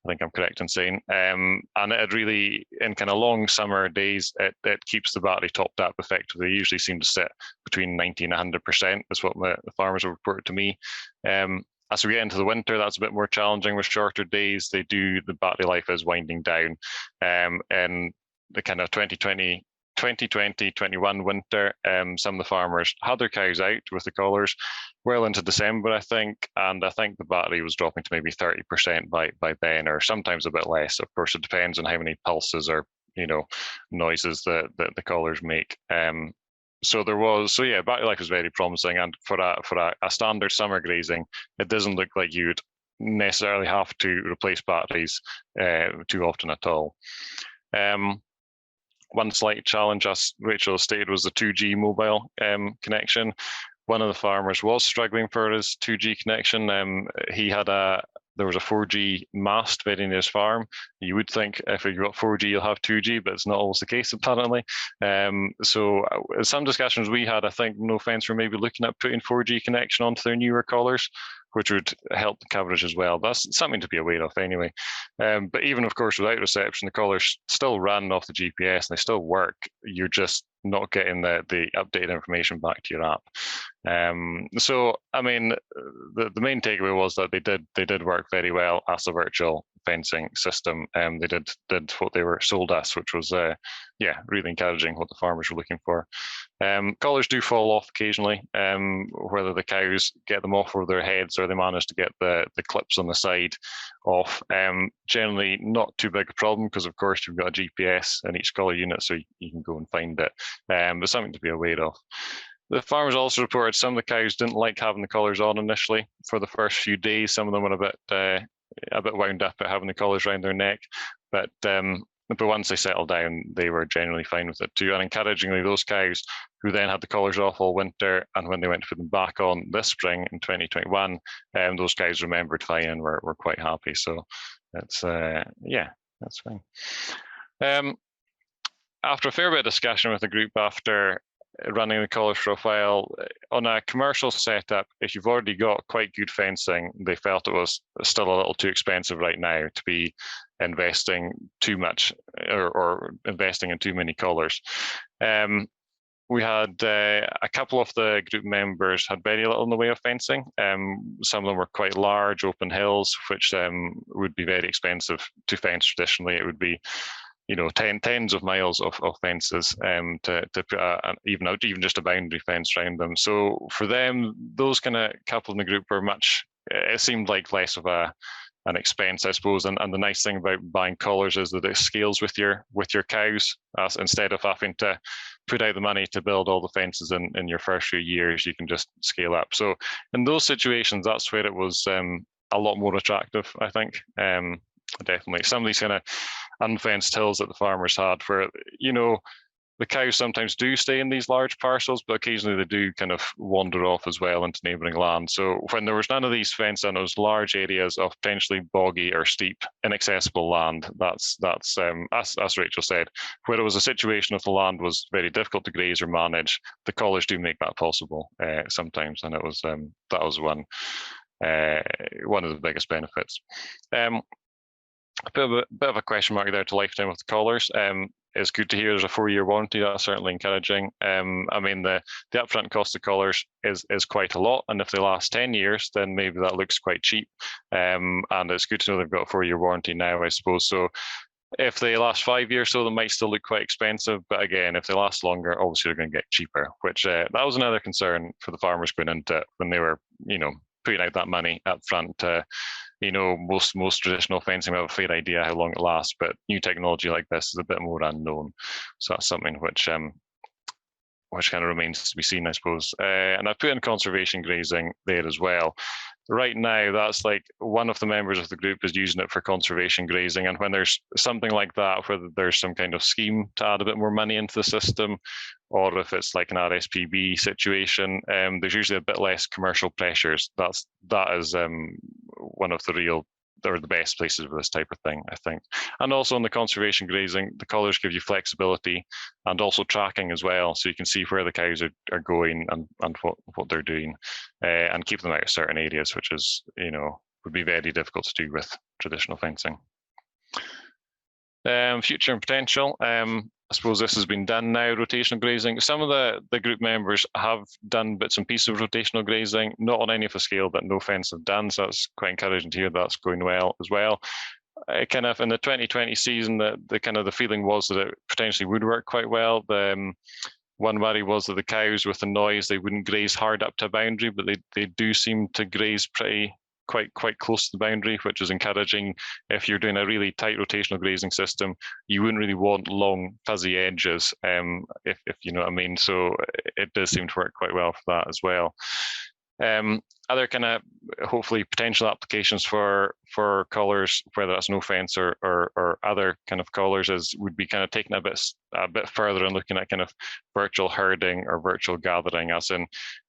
[SPEAKER 5] think I'm correct in saying, and it really, in kind of long summer days, it keeps the battery topped up effectively. They usually seem to sit between 90 and 100%. Is what the farmers have reported to me. As we get into the winter, that's a bit more challenging with shorter days. The battery life is winding down. In the kind of 2020-21 winter, some of the farmers had their cows out with the collars well into December, I think, and I think the battery was dropping to maybe 30% by then, or sometimes a bit less. Of course, it depends on how many pulses or, you know, noises that the collars make. So battery life was very promising, and for a standard summer grazing, it doesn't look like you'd necessarily have to replace batteries too often at all. One slight challenge, as Rachel stated, was the 2G mobile connection. One of the farmers was struggling for his 2G connection. There was a 4G mast very near his farm. You would think if you've got 4G, you'll have 2G, but it's not always the case, apparently. So some discussions we had, I think Nofence were maybe looking at putting 4G connection onto their newer collars, which would help the coverage as well. That's something to be aware of anyway. But even, of course, without reception, the collars still run off the GPS and they still work. You're just not getting the updated information back to your app. So, I mean, the main takeaway was that they did work very well as a virtual fencing system. They did what they were sold us, which was really encouraging, what the farmers were looking for. Collars do fall off occasionally, whether the cows get them off over their heads or they manage to get the clips on the side off. Generally not too big a problem, because of course you've got a GPS in each collar unit, so you can go and find it. But something to be aware of. The farmers also reported some of the cows didn't like having the collars on initially for the first few days. Some of them were a bit wound up at having the collars around their neck, but once they settled down, they were generally fine with it too. And encouragingly, those cows who then had the collars off all winter, and when they went to put them back on this spring in 2021, those cows remembered fine and were quite happy. So that's that's fine. After a fair bit of discussion with the group after running the collars for a while, on a commercial setup, if you've already got quite good fencing, they felt it was still a little too expensive right now to be investing too much or investing in too many collars. We had a couple of the group members had very little in the way of fencing. Some of them were quite large open hills, which would be very expensive to fence traditionally. It would be, you know, tens of miles of fences to put even just a boundary fence around them. So for them, those kind of couple in the group were it seemed like less of an expense, I suppose. And the nice thing about buying collars is that it scales with your cows. Instead of having to put out the money to build all the fences in your first few years, you can just scale up. So in those situations, that's where it was a lot more attractive, I think. Definitely. Some of these kind of unfenced hills that the farmers had, where, you know, the cows sometimes do stay in these large parcels, but occasionally they do kind of wander off as well into neighbouring land. So when there was none of these fenced in, those large areas of potentially boggy or steep, inaccessible land, that's as Rachel said, where it was a situation if the land was very difficult to graze or manage, the collars do make that possible sometimes, and it was that was one of the biggest benefits. A bit of a question mark there to lifetime of the collars. It's good to hear there's a 4-year warranty. That's certainly encouraging. I mean, the upfront cost of collars is quite a lot, and if they last 10 years, then maybe that looks quite cheap. And it's good to know they've got a 4-year warranty now, I suppose. So if they last 5 years, so they might still look quite expensive. But again, if they last longer, obviously they're going to get cheaper, which that was another concern for the farmers going into it when they were, you know, putting out that money up front. You know, most traditional fencing, we have a fair idea how long it lasts, but new technology like this is a bit more unknown. So that's something which kind of remains to be seen, I suppose. And I put in conservation grazing there as well. right now, that's like one of the members of the group is using it for conservation grazing. And when there's something like that, whether there's some kind of scheme to add a bit more money into the system, or if it's like an RSPB situation, there's usually a bit less commercial pressures. That is one of the real, or the best places for this type of thing, I think. And also in the conservation grazing, the collars give you flexibility and also tracking as well, so you can see where the cows are going and what they're doing, and keep them out of certain areas, which is, you know, would be very difficult to do with traditional fencing. Future and potential. I suppose this has been done now, rotational grazing. Some of the group members have done bits and pieces of rotational grazing, not on any of the scale that Nofence have done, so that's quite encouraging to hear that's going well as well. Kind of in the 2020 season, the feeling was that it potentially would work quite well. The one worry was that the cows with the noise, they wouldn't graze hard up to a boundary, but they do seem to graze quite close to the boundary, which is encouraging. If you're doing a really tight rotational grazing system, you wouldn't really want long fuzzy edges, if you know what I mean. So it does seem to work quite well for that as well. Other kind of hopefully potential applications for collars, whether that's Nofence or other kind of collars, would be kind of taking a bit further and looking at kind of virtual herding or virtual gathering, as in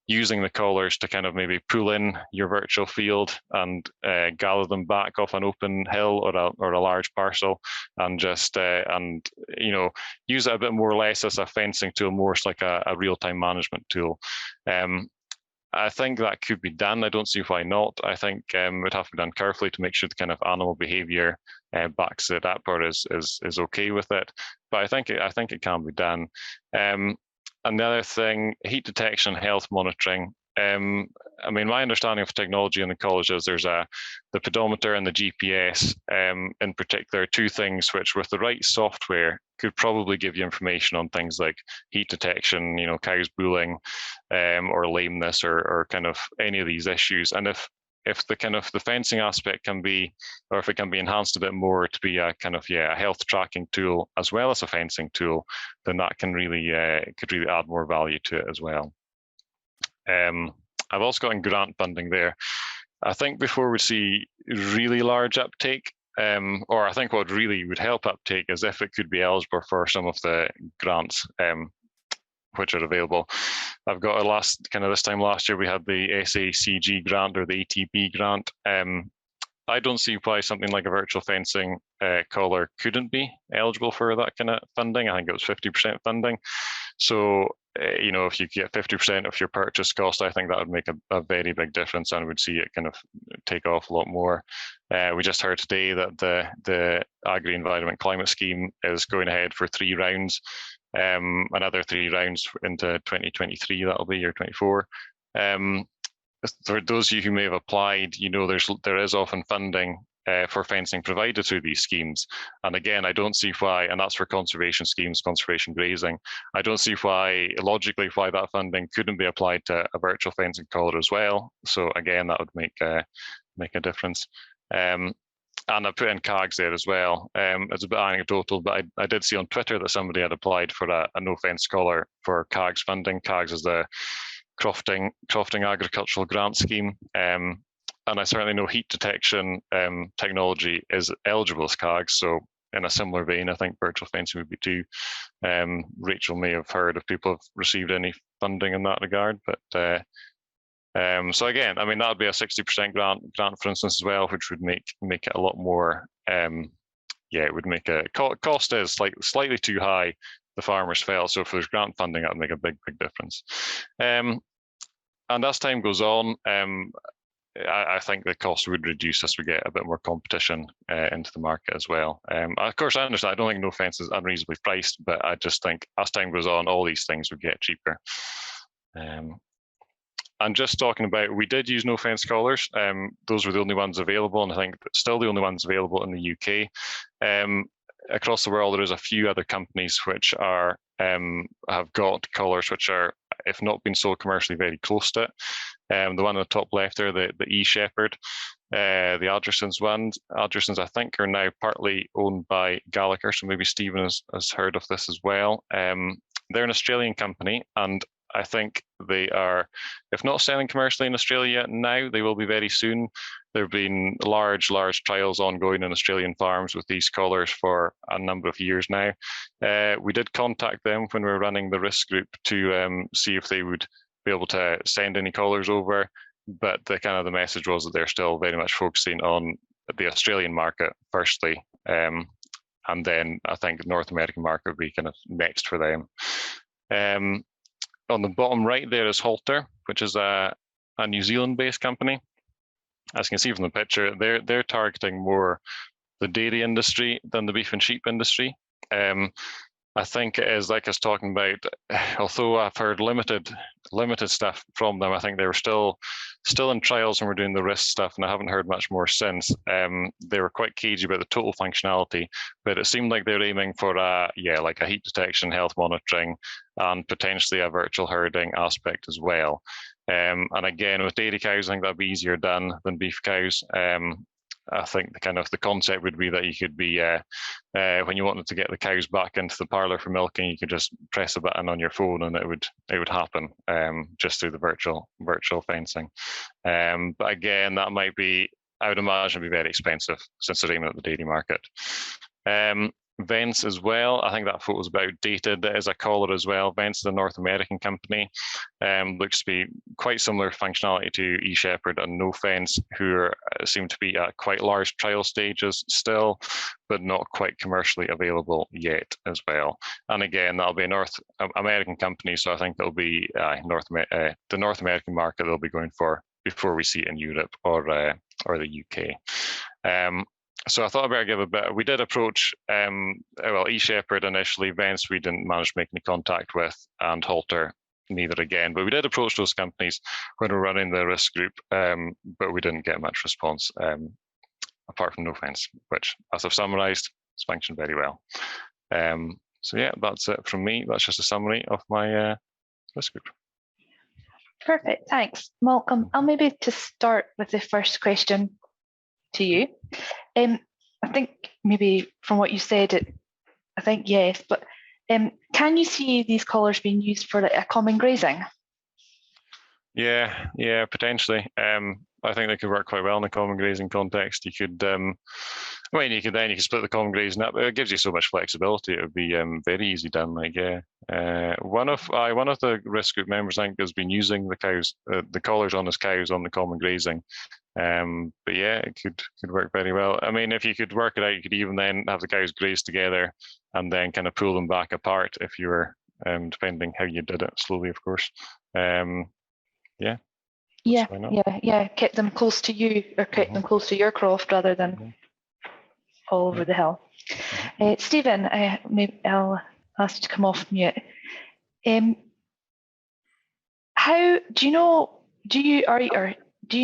[SPEAKER 5] using the collars to kind of maybe pull in your virtual field and gather them back off an open hill or a large parcel, and just and you know, use it a bit more or less as a fencing tool, more like a real-time management tool. I think that could be done. I don't see why not. I think it would have to be done carefully to make sure the kind of animal behaviour backs it up or is okay with it. But I think it can be done. And the other thing, heat detection, health monitoring. I mean, my understanding of technology in the college is there's the pedometer and the GPS. In particular, two things which, with the right software, could probably give you information on things like heat detection, you know, cows bulling, or lameness, or kind of any of these issues. And if the kind of the fencing aspect can be, or if it can be enhanced a bit more to be a kind of a health tracking tool as well as a fencing tool, then that can really could really add more value to it as well. I've also got grant funding there. I think before we see really large uptake, or I think what really would help uptake is if it could be eligible for some of the grants which are available. I've got this time last year we had the SACG grant or the ATB grant. I don't see why something like a virtual fencing collar couldn't be eligible for that kind of funding. I think it was 50% funding. So, you know, if you get 50% of your purchase cost, I think that would make a very big difference, and would see it kind of take off a lot more. We just heard today that the Agri-Environment Climate Scheme is going ahead for 3 rounds, another 3 rounds into 2023, that'll be year 24. For those of you who may have applied, you know, there is often funding for fencing provided through these schemes. And again, I don't see why, and that's for conservation schemes, conservation grazing, I don't see why, logically, why that funding couldn't be applied to a virtual fencing collar as well. So again, that would make a difference. And I put in CAGs there as well. It's a bit anecdotal, but I did see on Twitter that somebody had applied for a Nofence collar for CAGs funding. CAGs is the crofting agricultural grant scheme. And I certainly know heat detection technology is eligible as CAGs. So in a similar vein, I think virtual fencing would be too. Rachel may have heard if people have received any funding in that regard. But so again, I mean, that would be a 60% grant, for instance, as well, which would make it a lot more. It would make a cost is slightly too high, the farmers felt. So if there's grant funding, that would make a big difference. And as time goes on, I think the cost would reduce as we get a bit more competition into the market as well. Of course, I understand. I don't think Nofence is unreasonably priced, but I just think as time goes on, all these things would get cheaper. And just talking about, we did use Nofence collars. Those were the only ones available, and I think still the only ones available in the UK. Across the world, there is a few other companies which are have got collars which are, if not been sold commercially, very close to it. The one on the top left there, the E-Shepherd, the Algersons ones. Algersons, I think, are now partly owned by Gallagher, so maybe Stephen has heard of this as well. They're an Australian company, and I think they are, if not selling commercially in Australia now, they will be very soon. There have been large trials ongoing in Australian farms with these collars for a number of years now. We did contact them when we were running the risk group to see if they would be able to send any collars over, but the message was that they're still very much focusing on the Australian market firstly, and then I think the North American market would be kind of next for them. On the bottom right there is Halter, which is a New Zealand-based company. As you can see from the picture, they're targeting more the dairy industry than the beef and sheep industry. I think it is like I was talking about, although I've heard limited stuff from them, I think they were still in trials when we're doing the risk stuff, and I haven't heard much more since. They were quite cagey about the total functionality, but it seemed like they were aiming for like a heat detection, health monitoring, and potentially a virtual herding aspect as well. And again, with dairy cows, I think that'd be easier done than beef cows. I think the concept would be that you could be when you wanted to get the cows back into the parlour for milking, you could just press a button on your phone and it would happen just through the virtual fencing. But again, that might be, I would imagine, be very expensive since they're aiming at the dairy market. Vence as well, I think that photo is about dated. It is a collar as well. Vence is a North American company. Looks to be quite similar functionality to eShepherd and Nofence, who seem to be at quite large trial stages still, but not quite commercially available yet as well. And again, that'll be a North American company, so I think it'll be the North American market they'll be going for before we see it in Europe or the UK. So I thought I'd better give a bit. We did approach, eShepherd initially, Vence we didn't manage to make any contact with, and Halter neither again. But we did approach those companies when we were running the risk group, but we didn't get much response, apart from Nofence, which, as I've summarised, has functioned very well. So yeah, that's it from me. That's just a summary of my risk group.
[SPEAKER 1] Perfect, thanks. Malcolm, I'll maybe to start with the first question to you. I think maybe from what you said, I think yes, but can you see these collars being used for a common grazing?
[SPEAKER 5] Yeah, potentially. I think they could work quite well in the common grazing context. You could, you could split the common grazing up. It gives you so much flexibility. It would be very easy done. One of the risk group members, I think, has been using the collars on his cows on the common grazing. But yeah, it could work very well. I mean, if you could work it out, you could even then have the cows graze together and then kind of pull them back apart if you were, depending how you did it, slowly, of course.
[SPEAKER 1] Yeah. Kept them close to you, or kept them close to your croft rather than all over the hill. Stephen, maybe I'll ask you to come off mute. How do you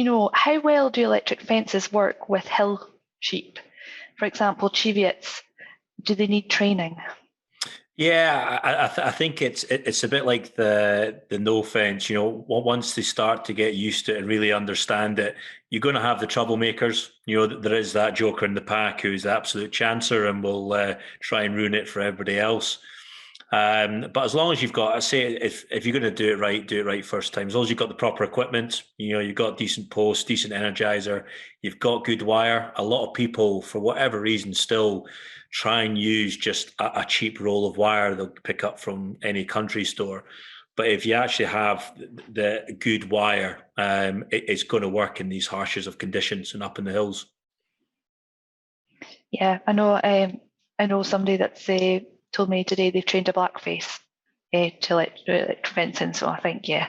[SPEAKER 1] know how well do electric fences work with hill sheep? For example, Cheviots, do they need training?
[SPEAKER 2] Yeah, I think it's a bit like the Nofence. Once they start to get used to it and really understand it, you're going to have the troublemakers. There is that joker in the pack who's the absolute chancer and will try and ruin it for everybody else. But as long as you've got, I say, if you're going to do it right first time. As long as you've got the proper equipment, you've got decent posts, decent energizer, you've got good wire. A lot of people, for whatever reason, still try and use just a cheap roll of wire they'll pick up from any country store. But if you actually have the good wire, it's going to work in these harshest of conditions and up in the hills.
[SPEAKER 1] Yeah, I know somebody that's told me today they've trained a blackface to electric fencing. So I think if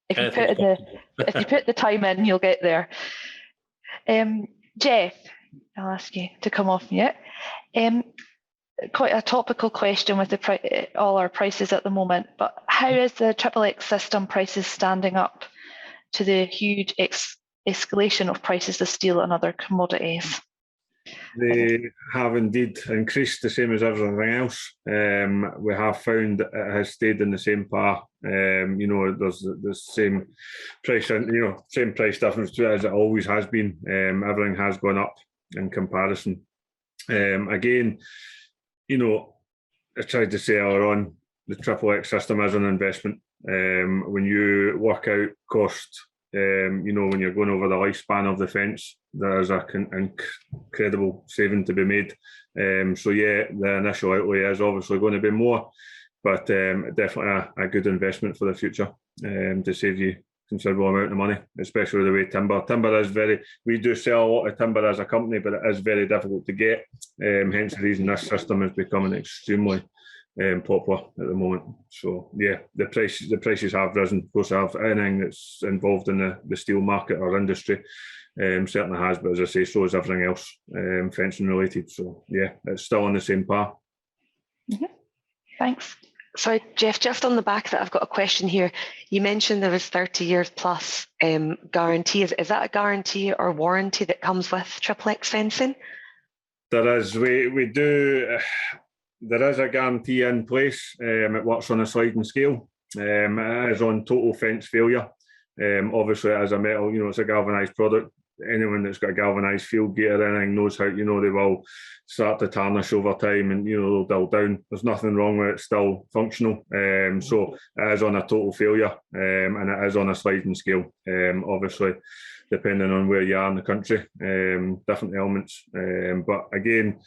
[SPEAKER 1] you put the time in, you'll get there. Geoff, I'll ask you to come off mute. Quite a topical question with all our prices at the moment, but how is the XXX system prices standing up to the huge escalation of prices of steel and other commodities?
[SPEAKER 3] They have indeed increased, the same as everything else. We have found it has stayed in the same path. There's the same price, same price difference as it always has been. Everything has gone up in comparison. Again, I tried to say earlier on, the XXX system is an investment. When you work out cost, you know, when you're going over the lifespan of the fence, there is an incredible saving to be made. So yeah, the initial outlay is obviously going to be more, but definitely a good investment for the future to save you considerable amount of money, especially the way timber is we do sell a lot of timber as a company, but it is very difficult to get, hence the reason this system is becoming extremely popular at the moment. So yeah, the prices have risen. Of course, anything that's involved in the steel market or industry certainly has, but as I say, so is everything else fencing related. So yeah, it's still on the same par.
[SPEAKER 1] Mm-hmm. Thanks.
[SPEAKER 6] Sorry, Geoff, just on the back of that, I've got a question here. You mentioned there was 30 years plus guarantee. Is that a guarantee or warranty that comes with XXX fencing?
[SPEAKER 3] There is. We do. There is a guarantee in place. It works on a sliding scale. It is on total fence failure. Obviously, as a metal, you know, it's a galvanised product. Anyone that's got a galvanised field gate or anything knows how, you know, they will start to tarnish over time and, you know, they'll dull down. There's nothing wrong with it, it's still functional. So it is on a total failure and it is on a sliding scale. Obviously, depending on where you are in the country, different elements. But again,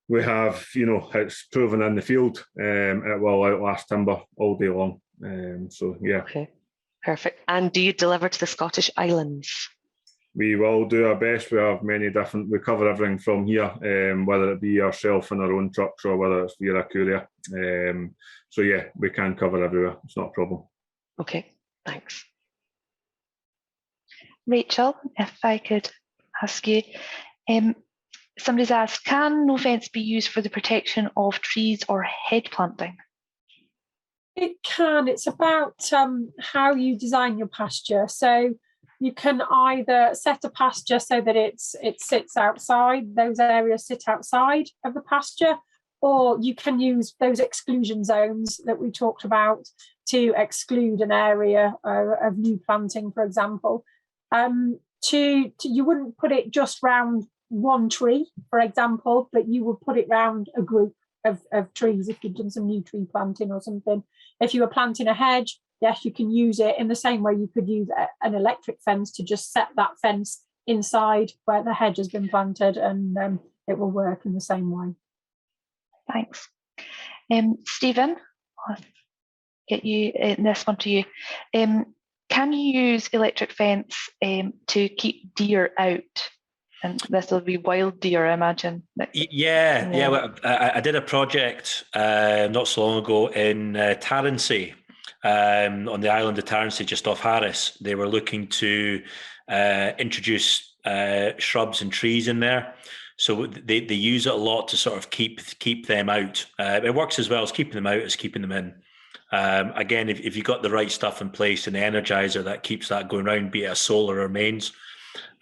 [SPEAKER 3] we have, you know, it's proven in the field, it will outlast timber all day long. So, yeah.
[SPEAKER 6] Okay, perfect. And do you deliver to the Scottish Islands?
[SPEAKER 3] We will do our best. We have many different, we cover everything from here, whether it be yourself in our own trucks or whether it's via a courier. So yeah, we can cover everywhere. It's not a problem.
[SPEAKER 6] Okay, thanks.
[SPEAKER 1] Rachel, if I could ask you, somebody's asked, can Nofence be used for the protection of trees or hedge planting?
[SPEAKER 4] It can. It's about how you design your pasture. So you can either set a pasture so that it sits outside, those areas sit outside of the pasture, or you can use those exclusion zones that we talked about to exclude an area of new planting, for example. You wouldn't put it just round one tree, for example, but you would put it round a group of trees if you've done some new tree planting or something. If you were planting a hedge, yes, you can use it in the same way you could use an electric fence to just set that fence inside where the hedge has been planted, and it will work in the same way.
[SPEAKER 1] Thanks. Stephen, I'll get you this one to you. Can you use electric fence to keep deer out? And this will be wild deer, I imagine.
[SPEAKER 2] Yeah. Well, I did a project not so long ago in Tarrantsie, on the island of Tarrantsie, just off Harris. They were looking to introduce shrubs and trees in there. So they use it a lot to sort of keep them out. It works as well as keeping them out as keeping them in. Again, if you've got the right stuff in place and the energizer that keeps that going round, be it a solar or mains,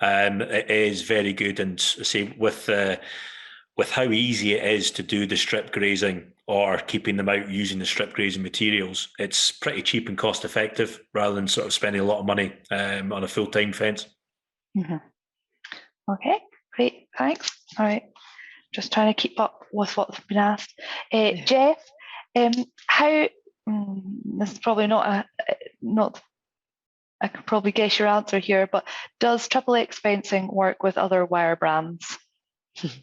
[SPEAKER 2] it is very good. And say with how easy it is to do the strip grazing or keeping them out using the strip grazing materials, it's pretty cheap and cost effective rather than sort of spending a lot of money on a full-time fence.
[SPEAKER 1] Mm-hmm. Okay, great, thanks. All right, just trying to keep up with what's been asked. Geoff, how? This is probably not. I could probably guess your answer here, but does XXX fencing work with other wire brands?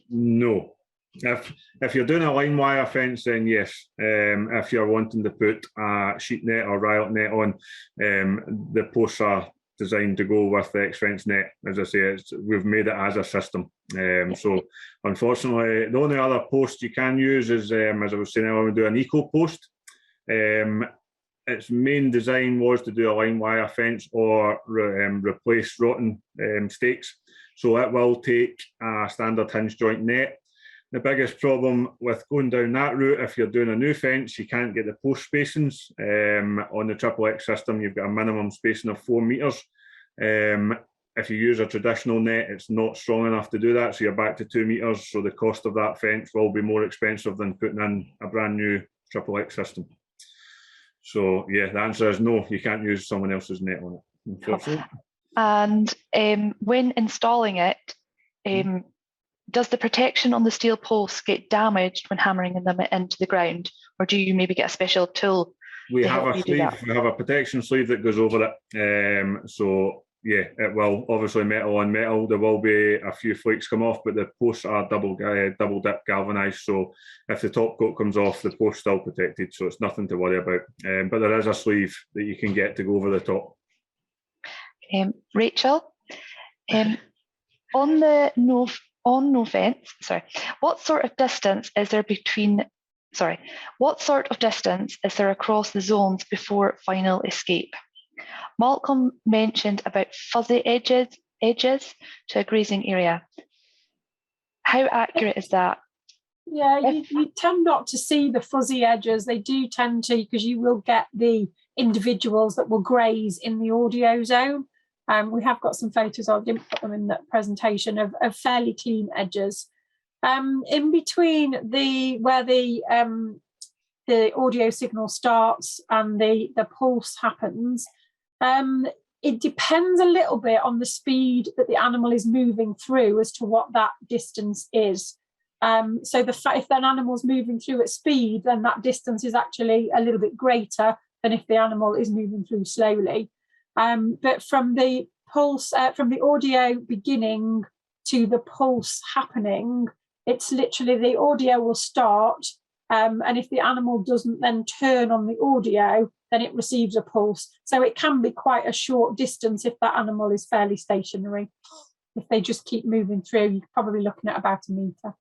[SPEAKER 3] No. If you're doing a line wire fence, then yes. If you're wanting to put a sheet net or riot net on, the posts are designed to go with the X-Fence net. As I say, we've made it as a system. So unfortunately, the only other post you can use is, as I was saying earlier, we do an eco post. Its main design was to do a line wire fence or replace rotten stakes. So it will take a standard hinge joint net. The biggest problem with going down that route, if you're doing a new fence, you can't get the post spacings. On the XXX system, you've got a minimum spacing of 4 metres. If you use a traditional net, it's not strong enough to do that, so you're back to 2 metres. So the cost of that fence will be more expensive than putting in a brand new XXX system. So yeah, the answer is no, you can't use someone else's net on it, unfortunately.
[SPEAKER 1] And when installing it, does the protection on the steel posts get damaged when hammering them into the ground, or do you maybe get a special tool
[SPEAKER 3] We
[SPEAKER 1] to
[SPEAKER 3] have
[SPEAKER 1] help
[SPEAKER 3] a
[SPEAKER 1] you do
[SPEAKER 3] sleeve.
[SPEAKER 1] that?
[SPEAKER 3] We have a protection sleeve that goes over it. So yeah, it will obviously metal on metal. There will be a few flakes come off, but the posts are double dip galvanized. So if the top coat comes off, the post's still protected. So it's nothing to worry about. But there is a sleeve that you can get to go over the top.
[SPEAKER 1] Rachel, on the Nofence, what sort of distance is there across the zones before final escape? Malcolm mentioned about fuzzy edges to a grazing area. How accurate is that?
[SPEAKER 4] Yeah, you tend not to see the fuzzy edges. They do tend to, because you will get the individuals that will graze in the audio zone. We have got some photos, I didn't put them in the presentation, of fairly clean edges. In between where the audio signal starts and the pulse happens, it depends a little bit on the speed that the animal is moving through as to what that distance is. So if an animal's moving through at speed, then that distance is actually a little bit greater than if the animal is moving through slowly. But from the pulse, from the audio beginning to the pulse happening, it's literally the audio will start, and if the animal doesn't then turn on the audio, then it receives a pulse. So it can be quite a short distance if that animal is fairly stationary. If they just keep moving through, you're probably looking at about 1 metre.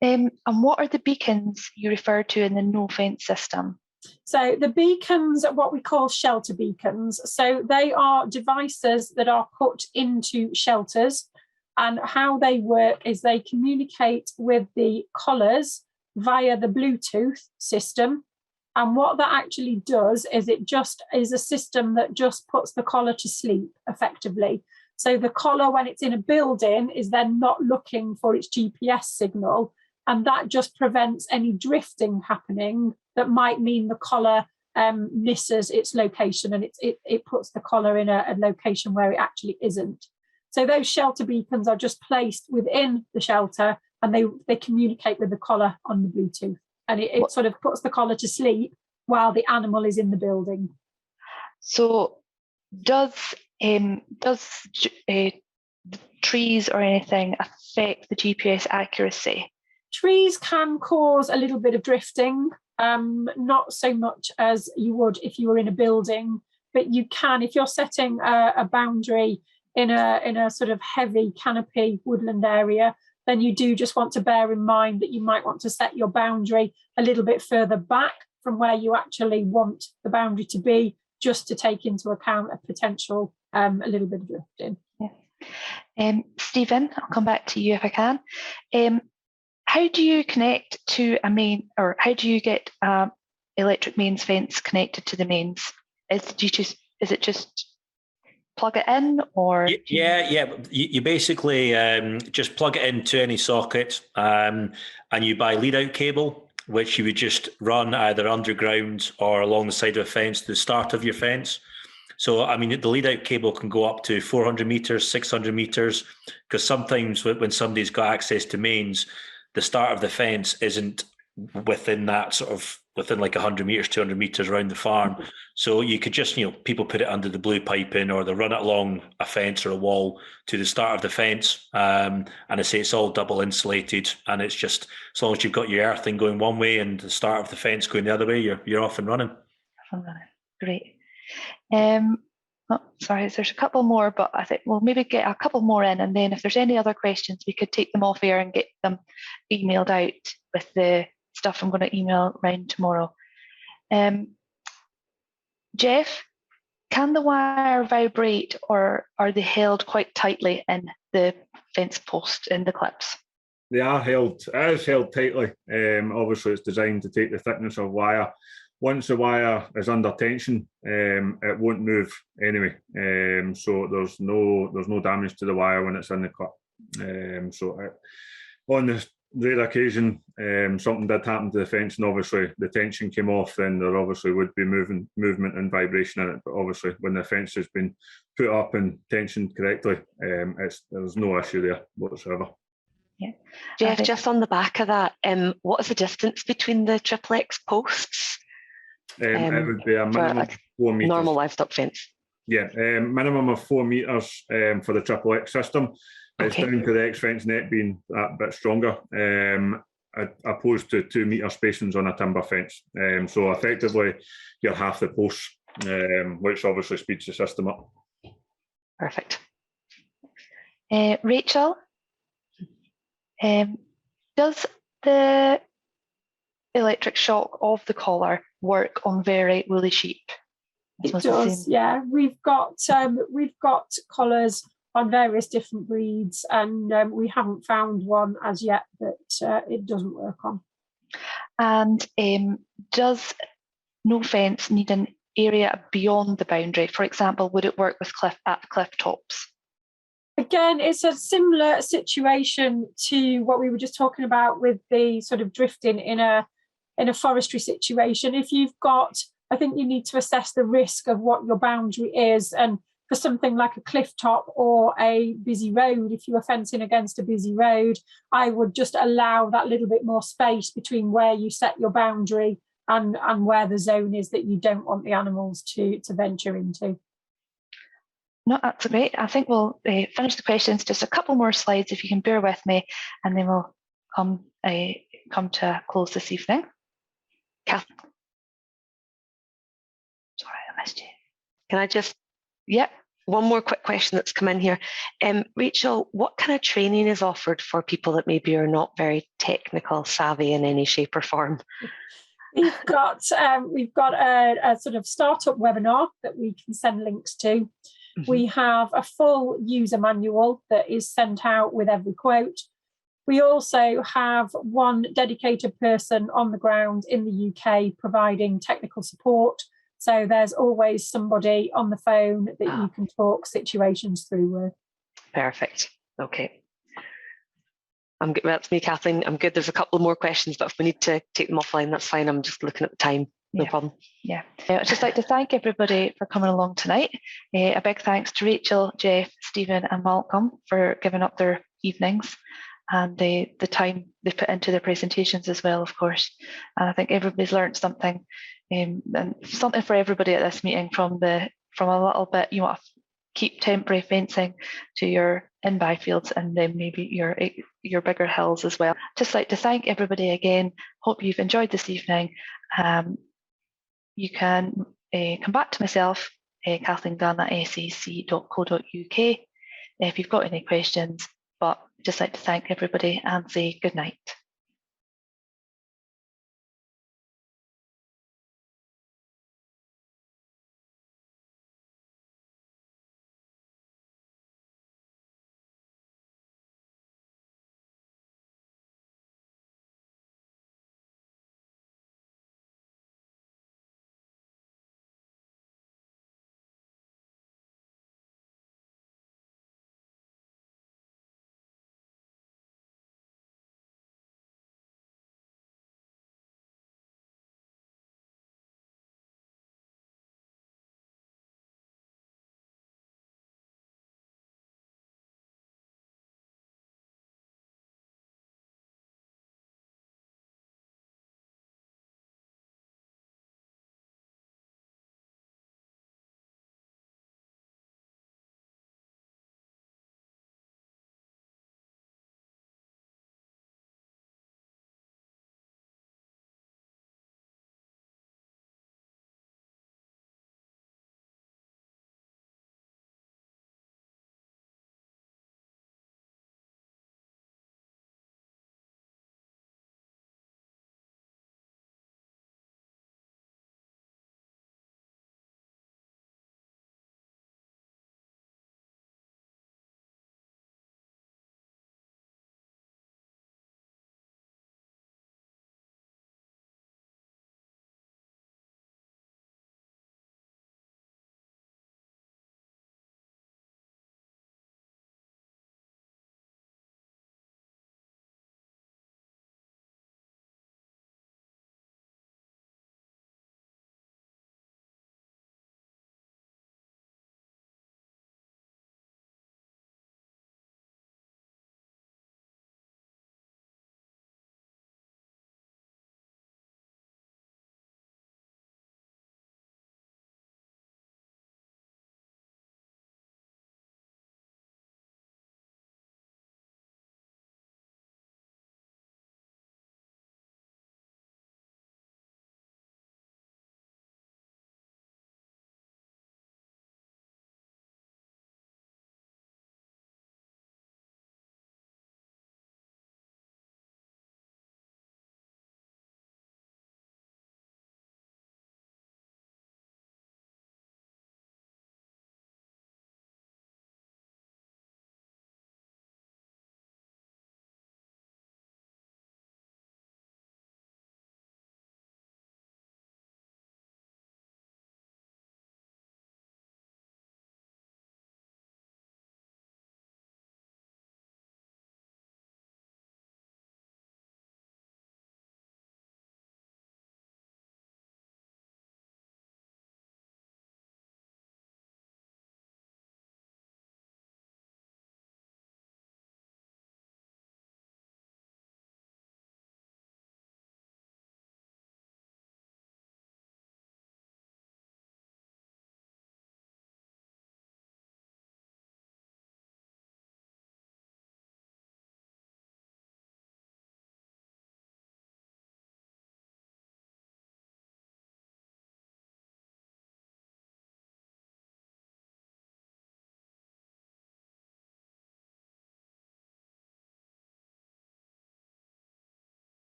[SPEAKER 1] And what are the beacons you refer to in the Nofence system?
[SPEAKER 4] So the beacons are what we call shelter beacons. So they are devices that are put into shelters, and how they work is they communicate with the collars via the Bluetooth system. And what that actually does is it just is a system that just puts the collar to sleep effectively. So the collar, when it's in a building, is then not looking for its GPS signal, and that just prevents any drifting happening that might mean the collar misses its location, and it puts the collar in a location where it actually isn't. So those shelter beacons are just placed within the shelter, and they communicate with the collar on the Bluetooth, and it sort of puts the collar to sleep while the animal is in the building.
[SPEAKER 1] So does trees or anything affect the GPS accuracy?
[SPEAKER 4] Trees can cause a little bit of drifting, not so much as you would if you were in a building, but you can, if you're setting a boundary in a sort of heavy canopy woodland area, then you do just want to bear in mind that you might want to set your boundary a little bit further back from where you actually want the boundary to be, just to take into account a potential a little bit of drifting.
[SPEAKER 1] Yeah. Stephen, I'll come back to you if I can. How do you connect to a main, or how do you get electric mains fence connected to the mains? Is it just plug it in, or?
[SPEAKER 2] You basically just plug it into any socket, and you buy lead out cable, which you would just run either underground or along the side of a fence to the start of your fence. So, I mean, the lead out cable can go up to 400 meters, 600 meters, because sometimes when somebody's got access to mains, the start of the fence isn't within that sort of, within like 100 meters, 200 meters around the farm. So you could just, people put it under the blue piping, or they run it along a fence or a wall to the start of the fence. And I say it's all double insulated, and it's just, as long as you've got your earthing going one way and the start of the fence going the other way, you're off and running.
[SPEAKER 1] Great. Sorry, there's a couple more, but I think we'll maybe get a couple more in, and then if there's any other questions, we could take them off air and get them emailed out with the stuff I'm going to email around tomorrow. Geoff, can the wire vibrate, or are they held quite tightly in the fence post in the clips?
[SPEAKER 3] They are held. It is held tightly. Obviously, it's designed to take the thickness of wire. Once the wire is under tension, it won't move anyway. So there's no damage to the wire when it's in the clip. On the rare occasion, something did happen to the fence, and obviously the tension came off, then there obviously would be movement and vibration in it. But obviously, when the fence has been put up and tensioned correctly, there's no issue there whatsoever.
[SPEAKER 1] Yeah.
[SPEAKER 6] Geoff, just on the back of that, what is the distance between the triplex posts?
[SPEAKER 3] It would be a minimum of 4 metres.
[SPEAKER 6] Normal livestock fence.
[SPEAKER 3] Yeah, minimum of 4 metres for the triple X system. It's down to the X fence net being that bit stronger, opposed to 2 metre spacings on a timber fence. So effectively, you're half the posts, which obviously speeds the system up.
[SPEAKER 1] Perfect. Rachel, does the electric shock of the collar work on very woolly sheep?
[SPEAKER 4] It does, yeah. We've got collars on various different breeds, and we haven't found one as yet that it doesn't work on. And
[SPEAKER 1] does Nofence need an area beyond the boundary? For example, would it work with cliff tops?
[SPEAKER 4] Again, it's a similar situation to what we were just talking about with the sort of drifting in a forestry situation. If you've got, I think you need to assess the risk of what your boundary is, and for something like a cliff top or a busy road, if you are fencing against a busy road, I would just allow that little bit more space between where you set your boundary and where the zone is that you don't want the animals to venture into.
[SPEAKER 1] No, that's great. I think we'll finish the questions. Just a couple more slides, if you can bear with me, and then we'll come to a close this evening. Kath. Sorry, I missed you.
[SPEAKER 6] Can I just?
[SPEAKER 1] Yep.
[SPEAKER 6] One more quick question that's come in here. Rachel, what kind of training is offered for people that maybe are not very technical savvy in any shape or form?
[SPEAKER 4] We've got a sort of startup webinar that we can send links to. We have a full user manual that is sent out with every quote. We also have one dedicated person on the ground in the UK providing technical support. So there's always somebody on the phone that you can talk situations through with.
[SPEAKER 6] Perfect. Okay. I'm good. That's me, Kathleen. I'm good. There's a couple more questions, but if we need to take them offline, that's fine. I'm just looking at the time. No problem.
[SPEAKER 1] Yeah. I'd just like to thank everybody for coming along tonight. A big thanks to Rachel, Geoff, Stephen and Malcolm for giving up their evenings and the time they put into their presentations as well, of course. And I think everybody's learned something, and something for everybody at this meeting, from a little bit, you want to keep temporary fencing to your in-by fields, and then maybe your bigger hills as well. Just like to thank everybody again. Hope you've enjoyed this evening. You can come back to myself, Kathleen Gunn at sac.co.uk if you've got any questions, but just like to thank everybody and say good night.